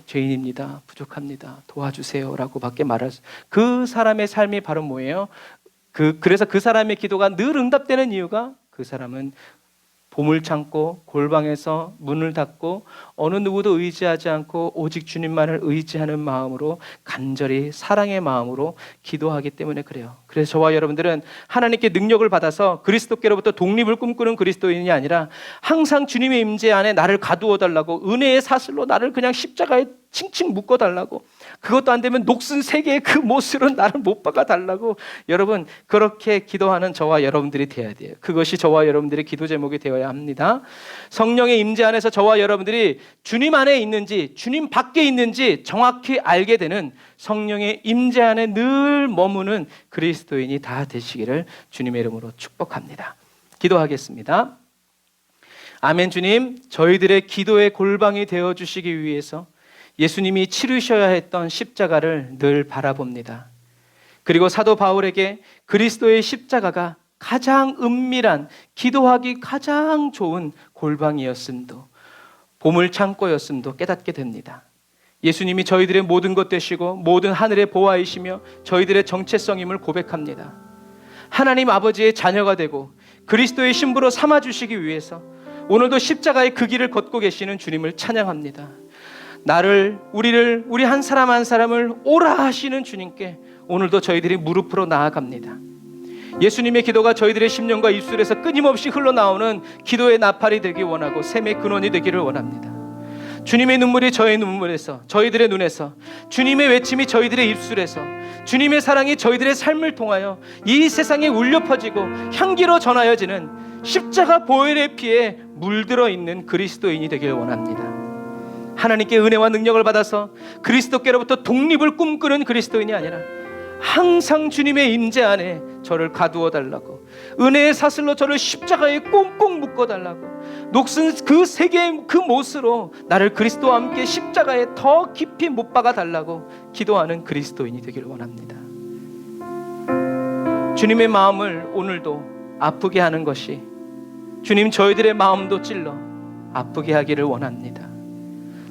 죄인입니다, 부족합니다, 도와주세요라고 밖에 말할 수, 그 사람의 삶이 바로 뭐예요? 그래서 그 사람의 기도가 늘 응답되는 이유가, 그 사람은 봄을 참고 골방에서 문을 닫고 어느 누구도 의지하지 않고 오직 주님만을 의지하는 마음으로, 간절히 사랑의 마음으로 기도하기 때문에 그래요. 그래서 저와 여러분들은 하나님께 능력을 받아서 그리스도께로부터 독립을 꿈꾸는 그리스도인이 아니라, 항상 주님의 임재 안에 나를 가두어 달라고, 은혜의 사슬로 나를 그냥 십자가에 칭칭 묶어 달라고, 그것도 안 되면 녹슨 세계의 그 못으로 나를 못 박아 달라고, 여러분 그렇게 기도하는 저와 여러분들이 되어야 돼요. 그것이 저와 여러분들의 기도 제목이 되어야 합니다. 성령의 임재 안에서 저와 여러분들이 주님 안에 있는지 주님 밖에 있는지 정확히 알게 되는, 성령의 임재 안에 늘 머무는 그리스도인이 다 되시기를 주님의 이름으로 축복합니다. 기도하겠습니다. 아멘. 주님, 저희들의 기도의 골방이 되어주시기 위해서 예수님이 치르셔야 했던 십자가를 늘 바라봅니다. 그리고 사도 바울에게 그리스도의 십자가가 가장 은밀한, 기도하기 가장 좋은 골방이었음도, 보물 창고였음도 깨닫게 됩니다. 예수님이 저희들의 모든 것 되시고 모든 하늘의 보화이시며 저희들의 정체성임을 고백합니다. 하나님 아버지의 자녀가 되고 그리스도의 신부로 삼아주시기 위해서 오늘도 십자가의 그 길을 걷고 계시는 주님을 찬양합니다. 우리 한 사람 한 사람을 오라 하시는 주님께 오늘도 저희들이 무릎으로 나아갑니다. 예수님의 기도가 저희들의 심령과 입술에서 끊임없이 흘러나오는 기도의 나팔이 되기 원하고 샘의 근원이 되기를 원합니다. 주님의 눈물이 저의 눈물에서, 저희들의 눈에서, 주님의 외침이 저희들의 입술에서, 주님의 사랑이 저희들의 삶을 통하여 이 세상에 울려 퍼지고 향기로 전하여지는 십자가 보혈의 피에 물들어 있는 그리스도인이 되길 원합니다. 하나님께 은혜와 능력을 받아서 그리스도께로부터 독립을 꿈꾸는 그리스도인이 아니라, 항상 주님의 임재 안에 저를 가두어 달라고, 은혜의 사슬로 저를 십자가에 꽁꽁 묶어 달라고, 녹슨 그 세계의 그 못으로 나를 그리스도와 함께 십자가에 더 깊이 못 박아 달라고 기도하는 그리스도인이 되기를 원합니다. 주님의 마음을 오늘도 아프게 하는 것이, 주님 저희들의 마음도 찔러 아프게 하기를 원합니다.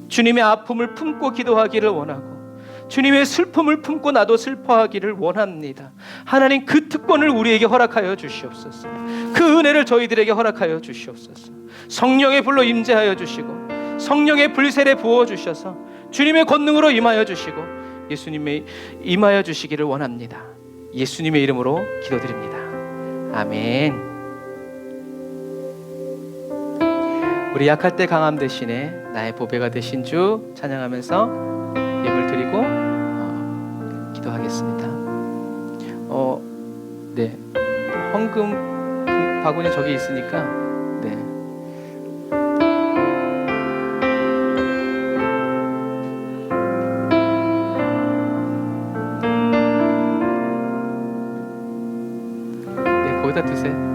주님의 아픔을 품고 기도하기를 원하고, 주님의 슬픔을 품고 나도 슬퍼하기를 원합니다. 하나님 그 특권을 우리에게 허락하여 주시옵소서. 그 은혜를 저희들에게 허락하여 주시옵소서. 성령의 불로 임재하여 주시고, 성령의 불세례 부어 주셔서 주님의 권능으로 임하여 주시고, 예수님의 임하여 주시기를 원합니다. 예수님의 이름으로 기도드립니다. 아멘. 우리 약할 때 강함 대신에 나의 보배가 되신 주 찬양하면서 예물 드리고 기도하겠습니다. 네, 헌금 바구니 저기 있으니까, 네. 네, 거기다 두세요.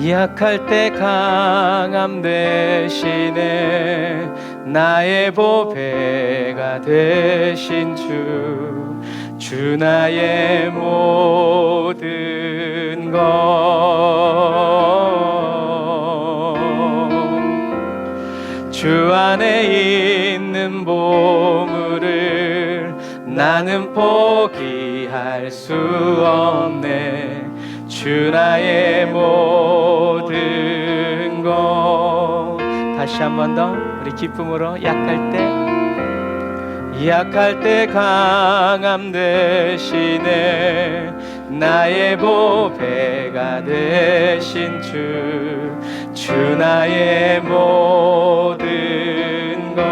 약할 때 강함 대신에 나의 보배가 되신 주 나의 모든 것, 주 안에 있는 보물을 나는 포기할 수 없네. 주 나의 모든 것. 다시 한 번 더 우리 기쁨으로 약할 때 강함 대신에 나의 보배가 되신 주 나의 모든 것,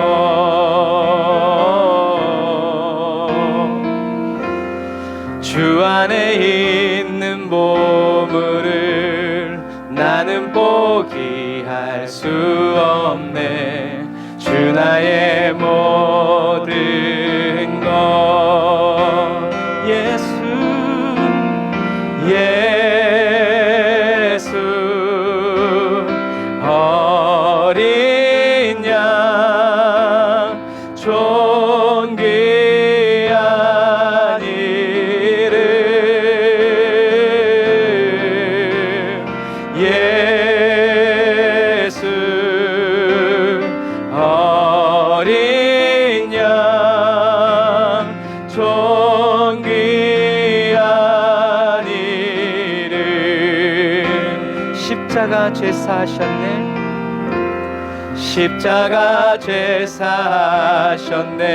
주 안에 있는 보물을 나는 포기할 수 없네. 주 나의 모든 것, 예수 어린 양 십자가 죄 사하셨네. 십자가 죄 사하셨네.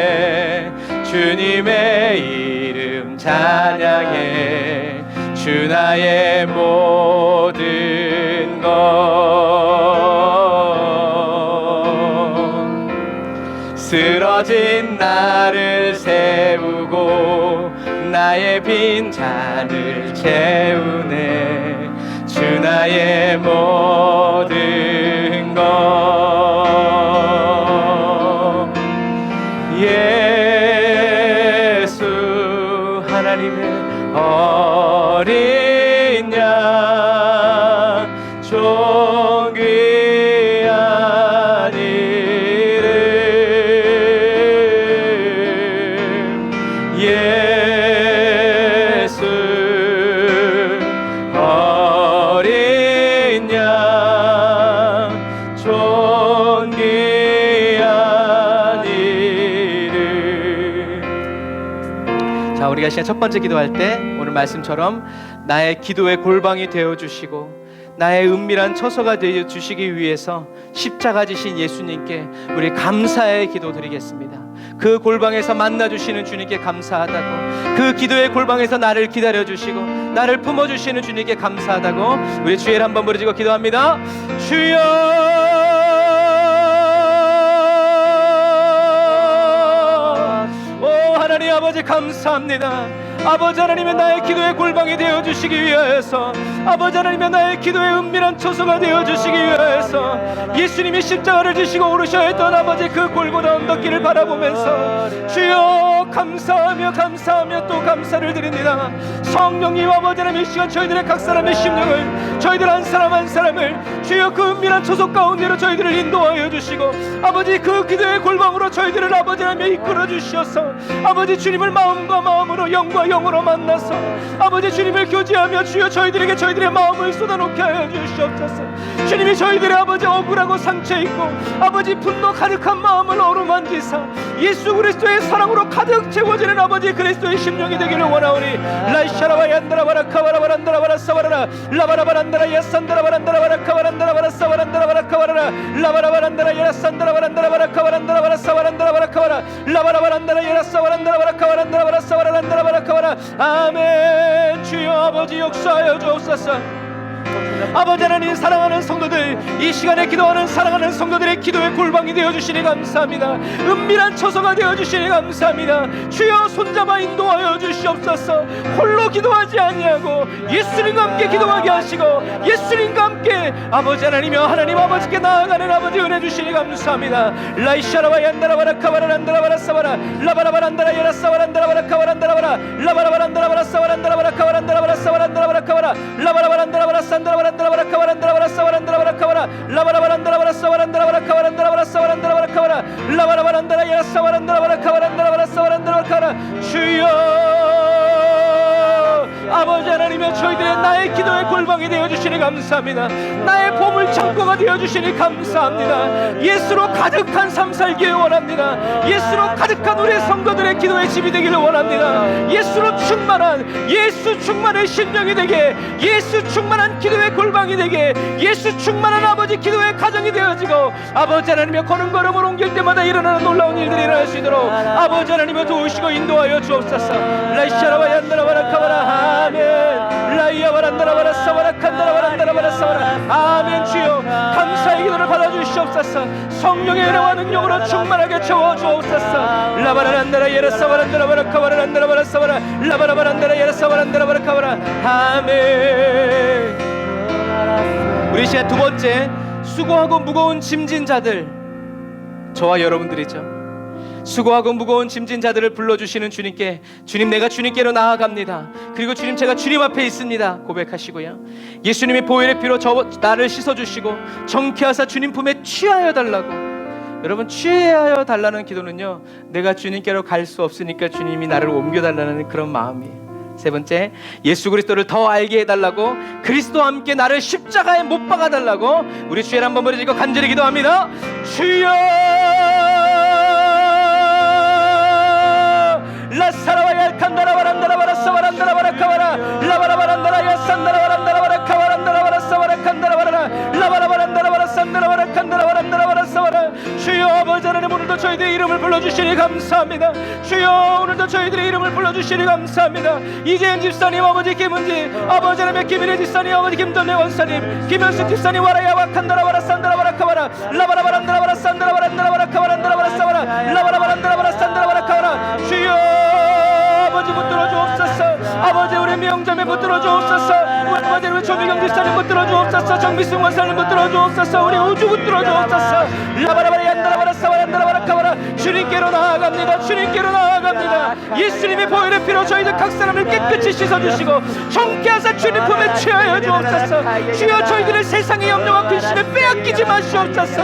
주님의 이름 찬양해. 주 나의 모든 것. 쓰러진 나를 세우고 나의 빈 잔을 채우네. 주 나의 모든 것. 예수 하나님의 어린 양 존귀한 이름. 예수 어린 양 존귀한 이름. 자, 우리가 시간 첫 번째 기도할 때 오늘 말씀처럼 나의 기도의 골방이 되어주시고 나의 은밀한 처소가 되어주시기 위해서 십자가 지신 예수님께 우리 감사의 기도 드리겠습니다. 그 골방에서 만나주시는 주님께 감사하다고, 그 기도의 골방에서 나를 기다려주시고 나를 품어주시는 주님께 감사하다고 우리 주의를 한번 부르짖고 기도합니다. 주여, 오 하나님 아버지 감사합니다. 아버지 하나님의 나의 기도의 골방이 되어주시기 위하여서, 아버지 하나님의 나의 기도의 은밀한 처소가 되어주시기 위하여서 예수님이 십자가를 지시고 오르셔야 했던 아버지 그 골고다 언덕길을 바라보면서 주여 감사하며 감사하며 또 감사를 드립니다. 성령님 아버지 하나님, 이 시간 저희들의 각 사람의 심령을, 저희들 한 사람 한 사람을 주여 그 은밀한 처소 가운데로 저희들을 인도하여 주시고 아버지 그 기도의 골방으로 저희들을 아버지 하나님 이끌어 주시어서 아버지 주님을 마음과 마음으로 영과 영으로 만나서 아버지 주님을 교제하며 주여 저희들에게 저희들의 마음을 쏟아놓게 하여 주시옵소서. 주님이 저희들의 아버지 억울하고 상처있고 아버지 분노 가득한 마음을 어루만지사 예수 그리스도의 사랑으로 가득 채워지는 아버지 그리스도의 심령이 되기를 원하오니. 라이샤라와 얀다라바라카바라바란다라바라 사바라라 라바라바란다라 야산다라바란다라바라 카바란다라바라 사바란다라바라 카바라라 라바라바란다라 야산다라바란다라바라 카바란다라바라 사바란다라바라 카바라 라바라바란다라 야사바란다라바라 카바란다라바라 사바란다라바라 카바라. 아멘. 주여 아버지 역사하여 주옵소서. 아버지 하나님, 사랑하는 성도들, 이 시간에 기도하는 사랑하는 성도들의 기도의 골방이 되어주시니 감사합니다. 은밀한 처소가 되어주시니 감사합니다. 주여 손잡아 인도하여 주시옵소서. 홀로 기도하지 아니하고 예수님과 함께 기도하게 하시고 예수님과 함께 아버지 하나님이여 하나님 아버지께 나아가는 아버지 은혜 주시니 감사합니다. 라이샤라바 얀다라바라 카바라란다라바라 사바라 라바라바란다라 야라사바란다라바라 카바란다라바라 라바라바란다라바라 사바란다라바라 카바란다라바라 사바란다라바라 카바라 라바라바란다라바라 산다라바란다라바라 카바란다라바라 사바란다라바라 카바라 라바라바란다라바라 사바란다라바라 카바란다라바라 사바란다라바라 카바라 라바라바란다라 야사바란다라바라 카바란다라바라 사바란다라바라 카바라. 주여 아버지 하나님여 저희들의 나의 기도의 골방이 되어주시니 감사합니다. 나의 보물 창고가 되어주시니 감사합니다. 예수로 가득한 삶 살기를 원합니다. 예수로 가득한 우리 성도들의 기도의 집이 되기를 원합니다. 예수로 충만한, 예수 충만의 심령이 되게, 예수 충만한 기도의 골방이 되게, 예수 충만한 아버지 기도의 가정이 되어지고 아버지 하나님여 걸음걸음을 옮길 때마다 일어나는 놀라운 일들이 일어날 수 있도록 아버지 하나님여 도우시고 인도하여 주옵소서. 라이샤라바 얀다라바라 카바라 아멘. 라이야바란다라바라 사바라 칸다라바란다라바라 사바라 아멘. 주여 감사의 기도를 받아주시옵소서. 성령의 은혜와 능력으로 충만하게 채워주옵소서. 라바라란다라 예라사바란다라바라 카바라란다라바라 사바라 라바라바란다라 예라사바란다라바라 카바라 아멘. 우리 시간 두 번째, 수고하고 무거운 짐진 자들, 저와 여러분들이죠. 수고하고 무거운 짐진 자들을 불러주시는 주님께, 주님 내가 주님께로 나아갑니다. 그리고 주님 제가 주님 앞에 있습니다 고백하시고요, 예수님의 보혈의 피로 나를 씻어주시고 정케하사 주님 품에 취하여 달라고. 여러분, 취하여 달라는 기도는요, 내가 주님께로 갈 수 없으니까 주님이 나를 옮겨달라는 그런 마음이에요. 세 번째, 예수 그리스도를 더 알게 해달라고, 그리스도와 함께 나를 십자가에 못 박아달라고 우리 주에 한번 부르짖고 간절히 기도합니다. 주여 라사라와 얄칸다라바란다라바라 사바란다라바라 카바라 라바라바란다라 야산다라바란다라바라 카바란다라바라 사바라 칸다라바라 저희들의 이름을 불러주시니 감사합니다. 주여 오늘도 저희들의 이름을 불러주시니 감사합니다. 이재현 집사님, 아버지 김은지, 아버지 하나님의 김일혜 집사님, 아버지 김돈래 원사님, 김현수 집사님, 와라야와 칸다라바라 산다라바라 카바라 라바라바란다라바라 산다라바란다라바라 카바란다라바라 사바라 라바라바란다라바라 산다라바라 카바라. 주여 아버지 붙들어 주옵소서. 아버지 우리 명자매 붙들어 주옵소서. 아버지 우리 조미경 집사님 붙들어 주옵소서. 정미승 원사님 붙들어 주옵소서. 우리 우주 붙들어 주옵소서. 라바라바라 얀다라바라 사바란다라바라 카바라. 주님께로 나아갑니다. 주님께로 나아갑니다. 예수님의 보혈의 피로 저희들 각 사람을 깨끗이 씻어주시고 정케 하사 주님 품에 취하여 주옵소서. 주여 저희들의 세상의 염려와 근심에 빼앗기지 마시옵소서.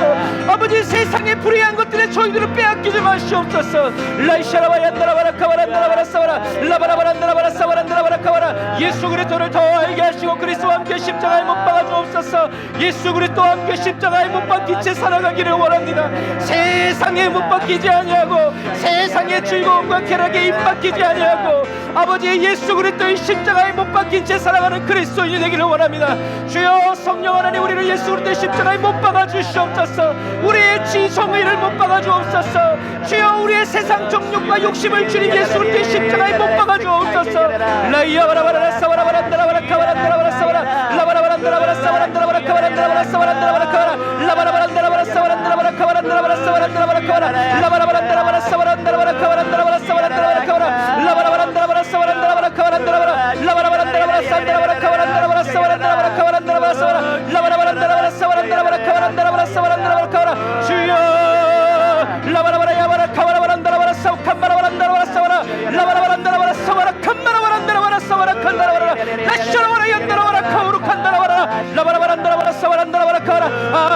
아버지 세상의 불의한 것들에 저희들을 빼앗기지 마시옵소서. 라이샤라바 얀다라바라 카바란다라바라 사바라 라바라바란다라바라 사바란다라바라 카바라. 예수 그리스도를 더 알게 하시고 그리스도와 함께 십자가에 못 박아 주옵소서. 예수 그리스도와 함께 십자가에 못 박힌 채 살아가기를 원합니다. 세상에 못 박히지 아니하고 세상의 즐거움과 쾌락에 입 박히지 아니하고 아버지 예수 그리스도의 십자가에 못 박힌 채 살아가는 그리스도인이 되기를 원합니다. 주여 성령 하나님 우리를 예수 그리스도의 십자가에 못 박아 주시옵소서. 우리의 지성의를 못 박아 주옵소서. 주여 우리의 세상 정욕과 욕심을 주님 예수 그리스도의 십자가에 못 박아 주옵소서. 라이야바라바라 사바라바란다라바라 카바란다라바라 사바라 라바라바란다라바라 사바란다라바라 카바란다라바라 사바란다라바라 카바라 라바라바란다라바라 사바란다라바라 카바란다라바라 사바란다라바라 카바라 라바라바란다라바라 사바란다라바라 카바란다라바라 사바란다라바라 카바라 라바라바란다라바라 사바란다라바라 카바란다라바라 라바라바란다라바라 산다라바라 카바란다라바라 사바란다라바라 카바란다라바라 사바라 라바라바란다라바라 사바란다라바라 카바란다라바라 사바란다라바라 카바라. 주여 라바라바라 야바라 카바라바란다라바라 사우 칸바라바란다라바라 사바라 라바라바란다라바라 사바라 칸바라바란다라바라 사바라 칸다라바라 라샤라바라 얀다라바라 카우루 칸다라바라 라바라바란다라바라 사바란다라바라 카바라.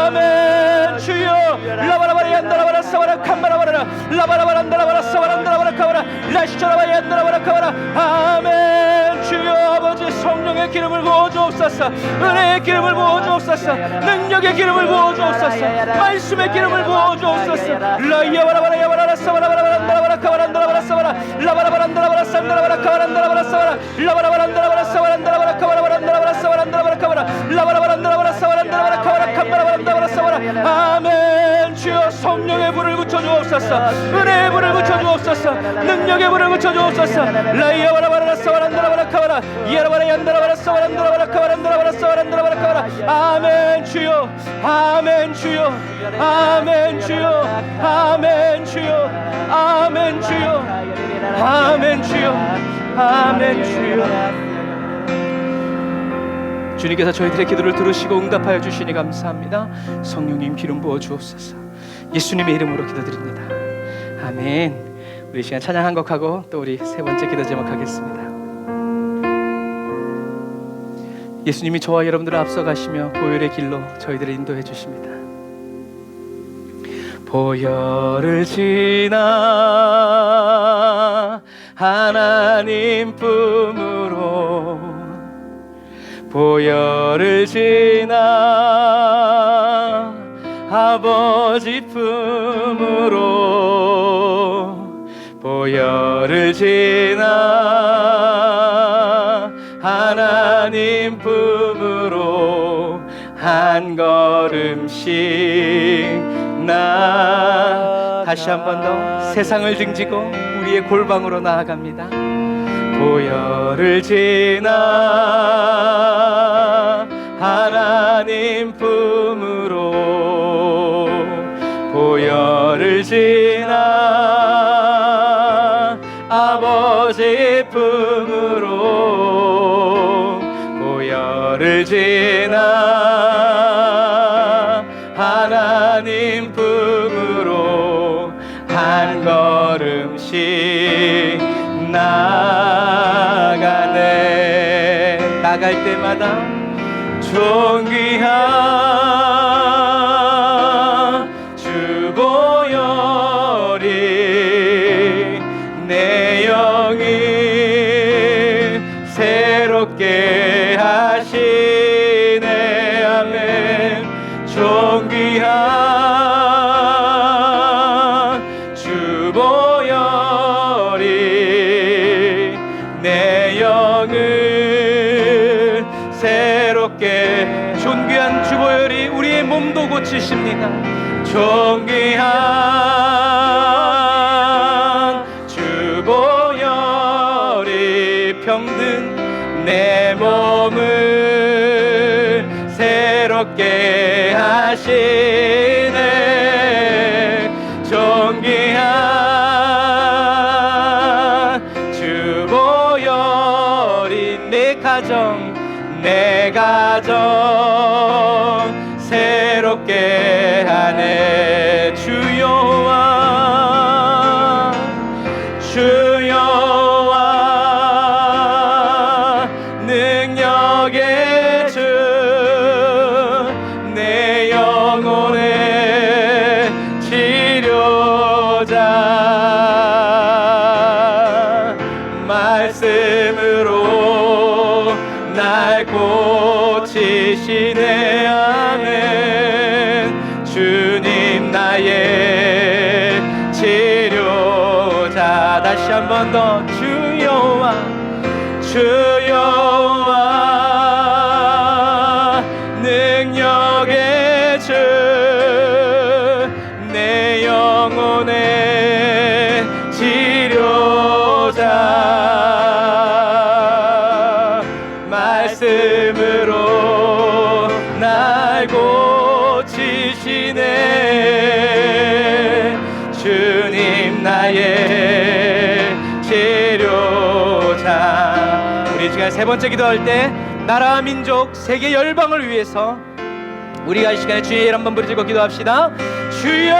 아멘. 주여 라바라바라 얀다라바라 사바라 칸바라바라 라바라바란다라바라 사바란다라바라 카바라 라샤라바라 얀다라바라 카바라. 아멘. 주여 아버지 성령의 기름을 부어 주옵소서. 은혜의 기름을 부어 주옵소서. 능력의 기름을 부어 주옵소서. 말씀의 기름을 부어 주옵소서. 라이야바라바라 야바라라 사바라바란다라바라 카바란다라바라 사바라 라바라바란다라바라 산다라바라 카바란다라바라 사바라 라바라바란다라바라 사바란다라바라 카바라바란다라바라 사바란다라바라 카바라 라바라바란다라바라 사바란다라바라 카바라 칸바라바란다라바라 사바라. 아멘. 주여 성령의 불을 붙여 주옵소서. 은혜의 불을 붙여 주옵소서. 능력의 불을 붙여 주옵소서. 라이야바라바라 사바란다라바라 카바라 이야라바라 얀다라바라 사바란다라바라 카바란다라바라 사바란다라바라 카바라. 아멘. 주여 아멘. 주여 아멘. 주여 아멘. 주여 아멘. 주여 아멘. 주여 아멘. 주여. 주님께서 저희들의 기도를 들으시고 응답하여 주시니 감사합니다. 성령님 기름 부어 주옵소서. 예수님의 이름으로 기도드립니다. 아멘. 우리 시간 찬양 한 곡하고 또 우리 세 번째 기도 제목 하겠습니다. 예수님이 저와 여러분들을 앞서가시며 보혈의 길로 저희들을 인도해 주십니다. 보혈을 지나 하나님 품으로 보혈을 지나 아버지 품으로 보혈을 지나 하나님 품으로 한 걸음씩 다시 한 번 더 세상을 등지고 우리의 골방으로 나아갑니다. 보혈을 지나 하나님 품으로 보혈을 지나 아버지 품으로 보혈을 지나 하나님 품으로 한 걸음씩 나갈 때마다 존귀한 주 보혈이 내 영이 새롭게 하시네. 아멘. 존귀한 주 보혈이 내 영을 새롭게 존귀한 주 보혈이 우리의 몸도 고치십니다. 존귀한 내 몸을 새롭게 하시네. 존귀한 주 보혈이 내 가정 새롭게 하네. 주여와 능력의 주 내 영혼의 치료자. 말씀으로 날 고치시네. 아멘. 주님 나의 치료자. 다시 한 번 더. 주여와 능력의 주 내 영혼의 치료자. 말씀으로 날 고치시네. 주님 나의 치료자. 우리 지금 세 번째 기도할 때 나라 민족 세계 열방을 위해서 우리가 이 시간에 주의 이름 한번 부르짖고 기도합시다. 주여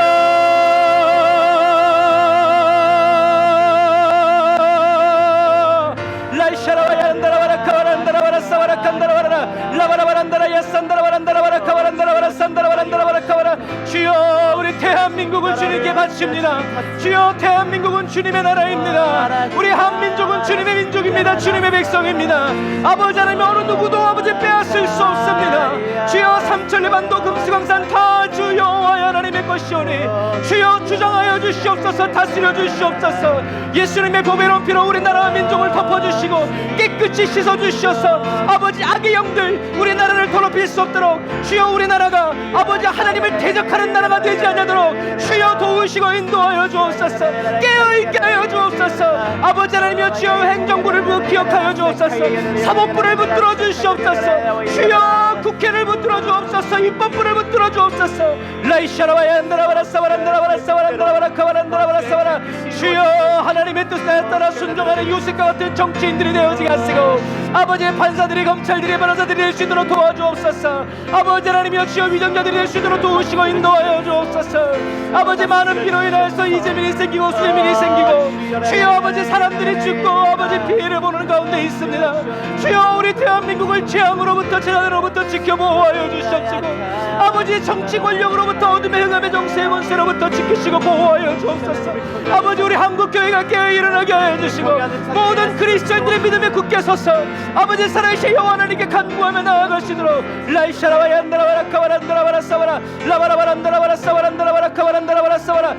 라이샤라와야 안다라바라카바란다라바라 사바라칸다라바라 라바라바란다라야 산다라바란다라바라카바란다라바라 산다라바란다라바라카바라. 주여 우리 대한민국을 주님께 바칩니다. 주여 대한민국은 주님의 나라입니다. 우리 한민족은 주님의 민족입니다. 주님의 백성입니다. 아버지 하나님 어느 누구도 아버지 빼앗을 수 없습니다. 주여 삼천리반도 금수강산 다 주여 하나님의 것이오니 주여 주장하여 주시옵소서. 다스려 주시옵소서. 예수님의 보배로운 피로 우리나라 민족을 덮어주시고 깨끗이 씻어주시옵소서. 아버지 악의 영들 우리나라를 더럽힐 수 없도록 주여 우리나라가 아버지 하나님을 대적하는 나라가 되지 않도록 주여 도우시고 인도하여 주옵소서. 깨어있게 하여 주옵소서. 아버지 하나님이여 주여 행정부를 기억하여 주옵소서. 사법부를 붙들어 주시옵소서. 주여 국회를 붙들어 주옵소서. 입법부를 붙들어 주옵소서. 라이샤라와야 안다라바라사바란다라바라사바란다라바라카바란다라바라사바라. 주여 하나님의 뜻에 따라 순종하는 요셉과 같은 정치인들이 되어지게 하시고 아버지의 판사들이 검찰들이 변호사들이 될 수 있도록 도와주옵소서. 아버지 하나님이여 주여 위정자들이 될 수 있도록 도우시고 인도하여 주옵소서. 아버지 많은 피로 인하여서 이재민이 생기고 수재민이 생기고 주여 아버지 사람들이 죽고 아버지 피해를 보는 가운데 있습니다. 주여 우리 대한민국을 재앙으로부터 재난으로부터 지켜 보호하여 주시옵시고 아버지 정치 권력으로부터 어둠의 흑암의 정세의 권세로부터 지키시고 보호하여 주옵소서. 아버지 우리 한국교회가 깨어 일어나게 하여 주시고 모든 그리스도인들의 믿음에 굳게 서서 아버지 살아계신 여호와 하나님께 간구하며 나아가시도록 라이샤라와야 안다라바라카바란다라바라사바라 라바라바란다라바라사바란다라바라카바란다라바라사바라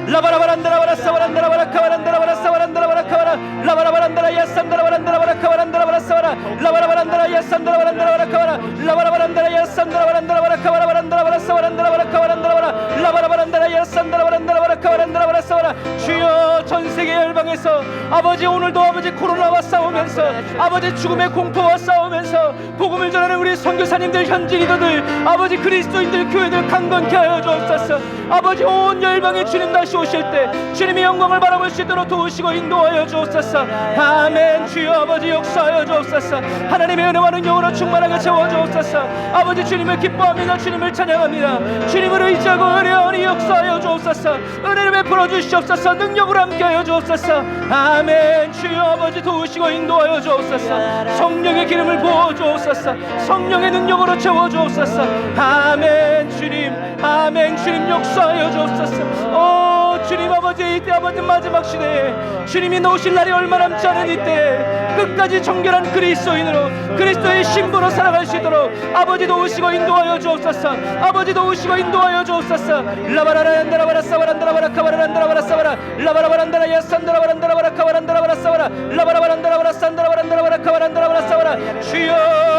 라바라바란다라바라사바란다라바라카바란다라바라사바란다라바라카바라 라바라바란다라야산다라바란다라바라카바란다라바라사바라 라바라바란다라야산다라바란다라바라카바라 라바라바란다라야산다라바란다라바라카바란다라바라사바란다라바라카바란다라바라 라바라바란다라야산다라바란다라바라카바란다라바라사바라. 주여 전 세계 열방에서 아버지 오늘도 아버지 코로나와 싸우면서 아버지 죽음의 공포와 싸우면서 복음을 전하는 우리 선교사님들 현지 리더들 아버지 그리스도인들 교회들 강건케 하여 주옵소서. 아버지 온 열방에 주님 다시 오실 때 주님의 영광을 바라볼 수 있도록 도우시고 인도하여 주옵소서. 아멘. 주여 아버지 역사하여 주옵소서. 하나님의 은혜와 능력으로 충만하게 채워 주옵소서. 아버지 주님을 기뻐합니다. 주님을 찬양합니다. 주님을 의지하고 은혜하니 역사하여 주옵소서. 은혜를 베풀어 주시옵소서. 능력으로 함께하여 주옵소서. 아멘. 주여 아버지 도우시고 인도하여 주옵소서. 성령의 기름을 부어 주옵소서. 성령의 능력으로 채워 주옵소서. 아멘. 주님 아멘. 주님 역사하여 주옵소서. 오 주님 아버지 이때 아버지 마지막 시대에 주님이 나오실 날이 얼마 남지 않은 이때 끝까지 정결한 그리스도인으로 그리스도의 신부로 살아갈 수 있도록 아버지 도우시고 인도하여 주옵소서. 아버지 도우시고 인도하여 주옵소서. 라바라란다라바라사바란다라바라카바란다라바라사바라 라바라바란다라야산다라바란다라바라카바란다라바라사바라 라바라바란다라바라산다라바란다라바라카바란다라바라사바라. 주여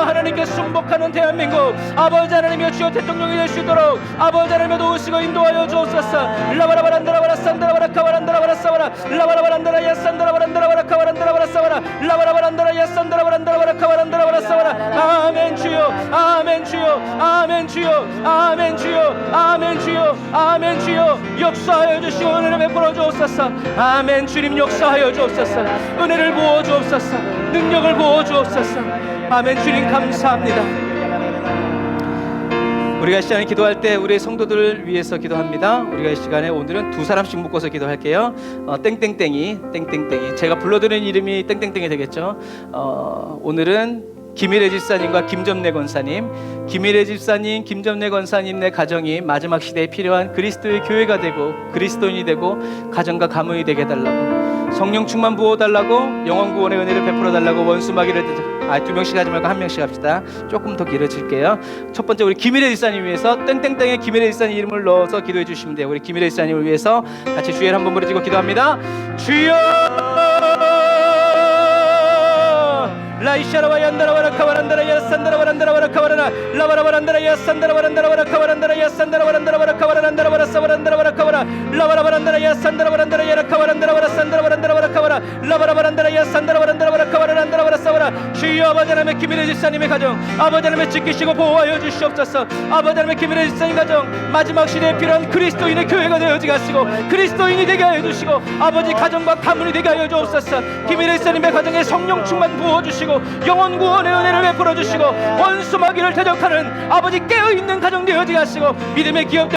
하나님께 순복 회복하는 대한민국 아버지 하나님이여 주여 대통령이 될 수 있도록 아버지 하나님이여 도우시고 인도하여 주옵소서. 라바라바란다라바라 산다라바라카바란다라바라 사바라 라바라바란다라 야산다라바란다라바라 카바란다라바라 사바라 라바라바란다라 야산다라바란다라바라 카바란다라바라 사바라. 아멘 주여 아멘 주여 아멘 주여 아멘 주여 아멘 주여 아멘 주여 역사하여 주시고 은혜를 베풀어 주옵소서. 아멘. 주님 역사하여 주옵소서. 은혜를 부어 주옵소서. 능력을 부어 주옵소서. 아멘. 주님 감사합니다. 우리가 이 시간에 기도할 때 우리의 성도들을 위해서 기도합니다. 우리가 이 시간에 오늘은 두 사람씩 묶어서 기도할게요. 땡땡땡이 제가 불러드리는 이름이 땡땡땡이 되겠죠. 오늘은 김일혜 집사님과 김점래 권사님, 김일혜 집사님, 김점래 권사님의 가정이 마지막 시대에 필요한 그리스도의 교회가 되고 그리스도인이 되고 가정과 가문이 되게 해달라고, 성령 충만 부어달라고, 영원 구원의 은혜를 베풀어달라고, 원수 마귀를 두 명씩 하지 말고 한 명씩 합시다. 조금 더 길어질게요. 첫 번째 우리 김일혜 집사님 위해서 땡땡땡에 김일혜 집사님 이름을 넣어서 기도해 주시면 돼요. 우리 김일혜 집사님을 위해서 같이 주의를 한번 부르짖고 기도합니다. 주여 라이샤라와 얀다라와라 카바란다라 야산다라바란다라와라 카바라나 라바라바란다라 야산다라바란다라와라 카바란다라 야산다라바란다라와라 카바란다라와라 사바란다라와라 카바라 라바라바란다라 야산다라바란다라 야라 카바란다라와라 산다라바란다라와라 카바라 라바라바란다라 야산다라바란다라와라 카바란다라와라 사바라. 주여 아버지 하나님의 김일혜 집사님의 가정 아버지 하나님의 지키시고 보호하여 주시옵소서. 아버지 하나님의 김일혜 집사님 가정 마지막 시대에 필요한 그리스도인의 교회가 되어지게 하시고 그리스도인이 되게 하여 주시고 아버지 가정과 가문이 되게 하여 주옵소서. 김일혜 집사님의 가정에 성령 충만 부어주시고 영원 구원의 은혜를 베풀어 주시고 원수 마귀를 대적하는 아버지 깨어있는 가정 되어지게 하시고 믿음의 기업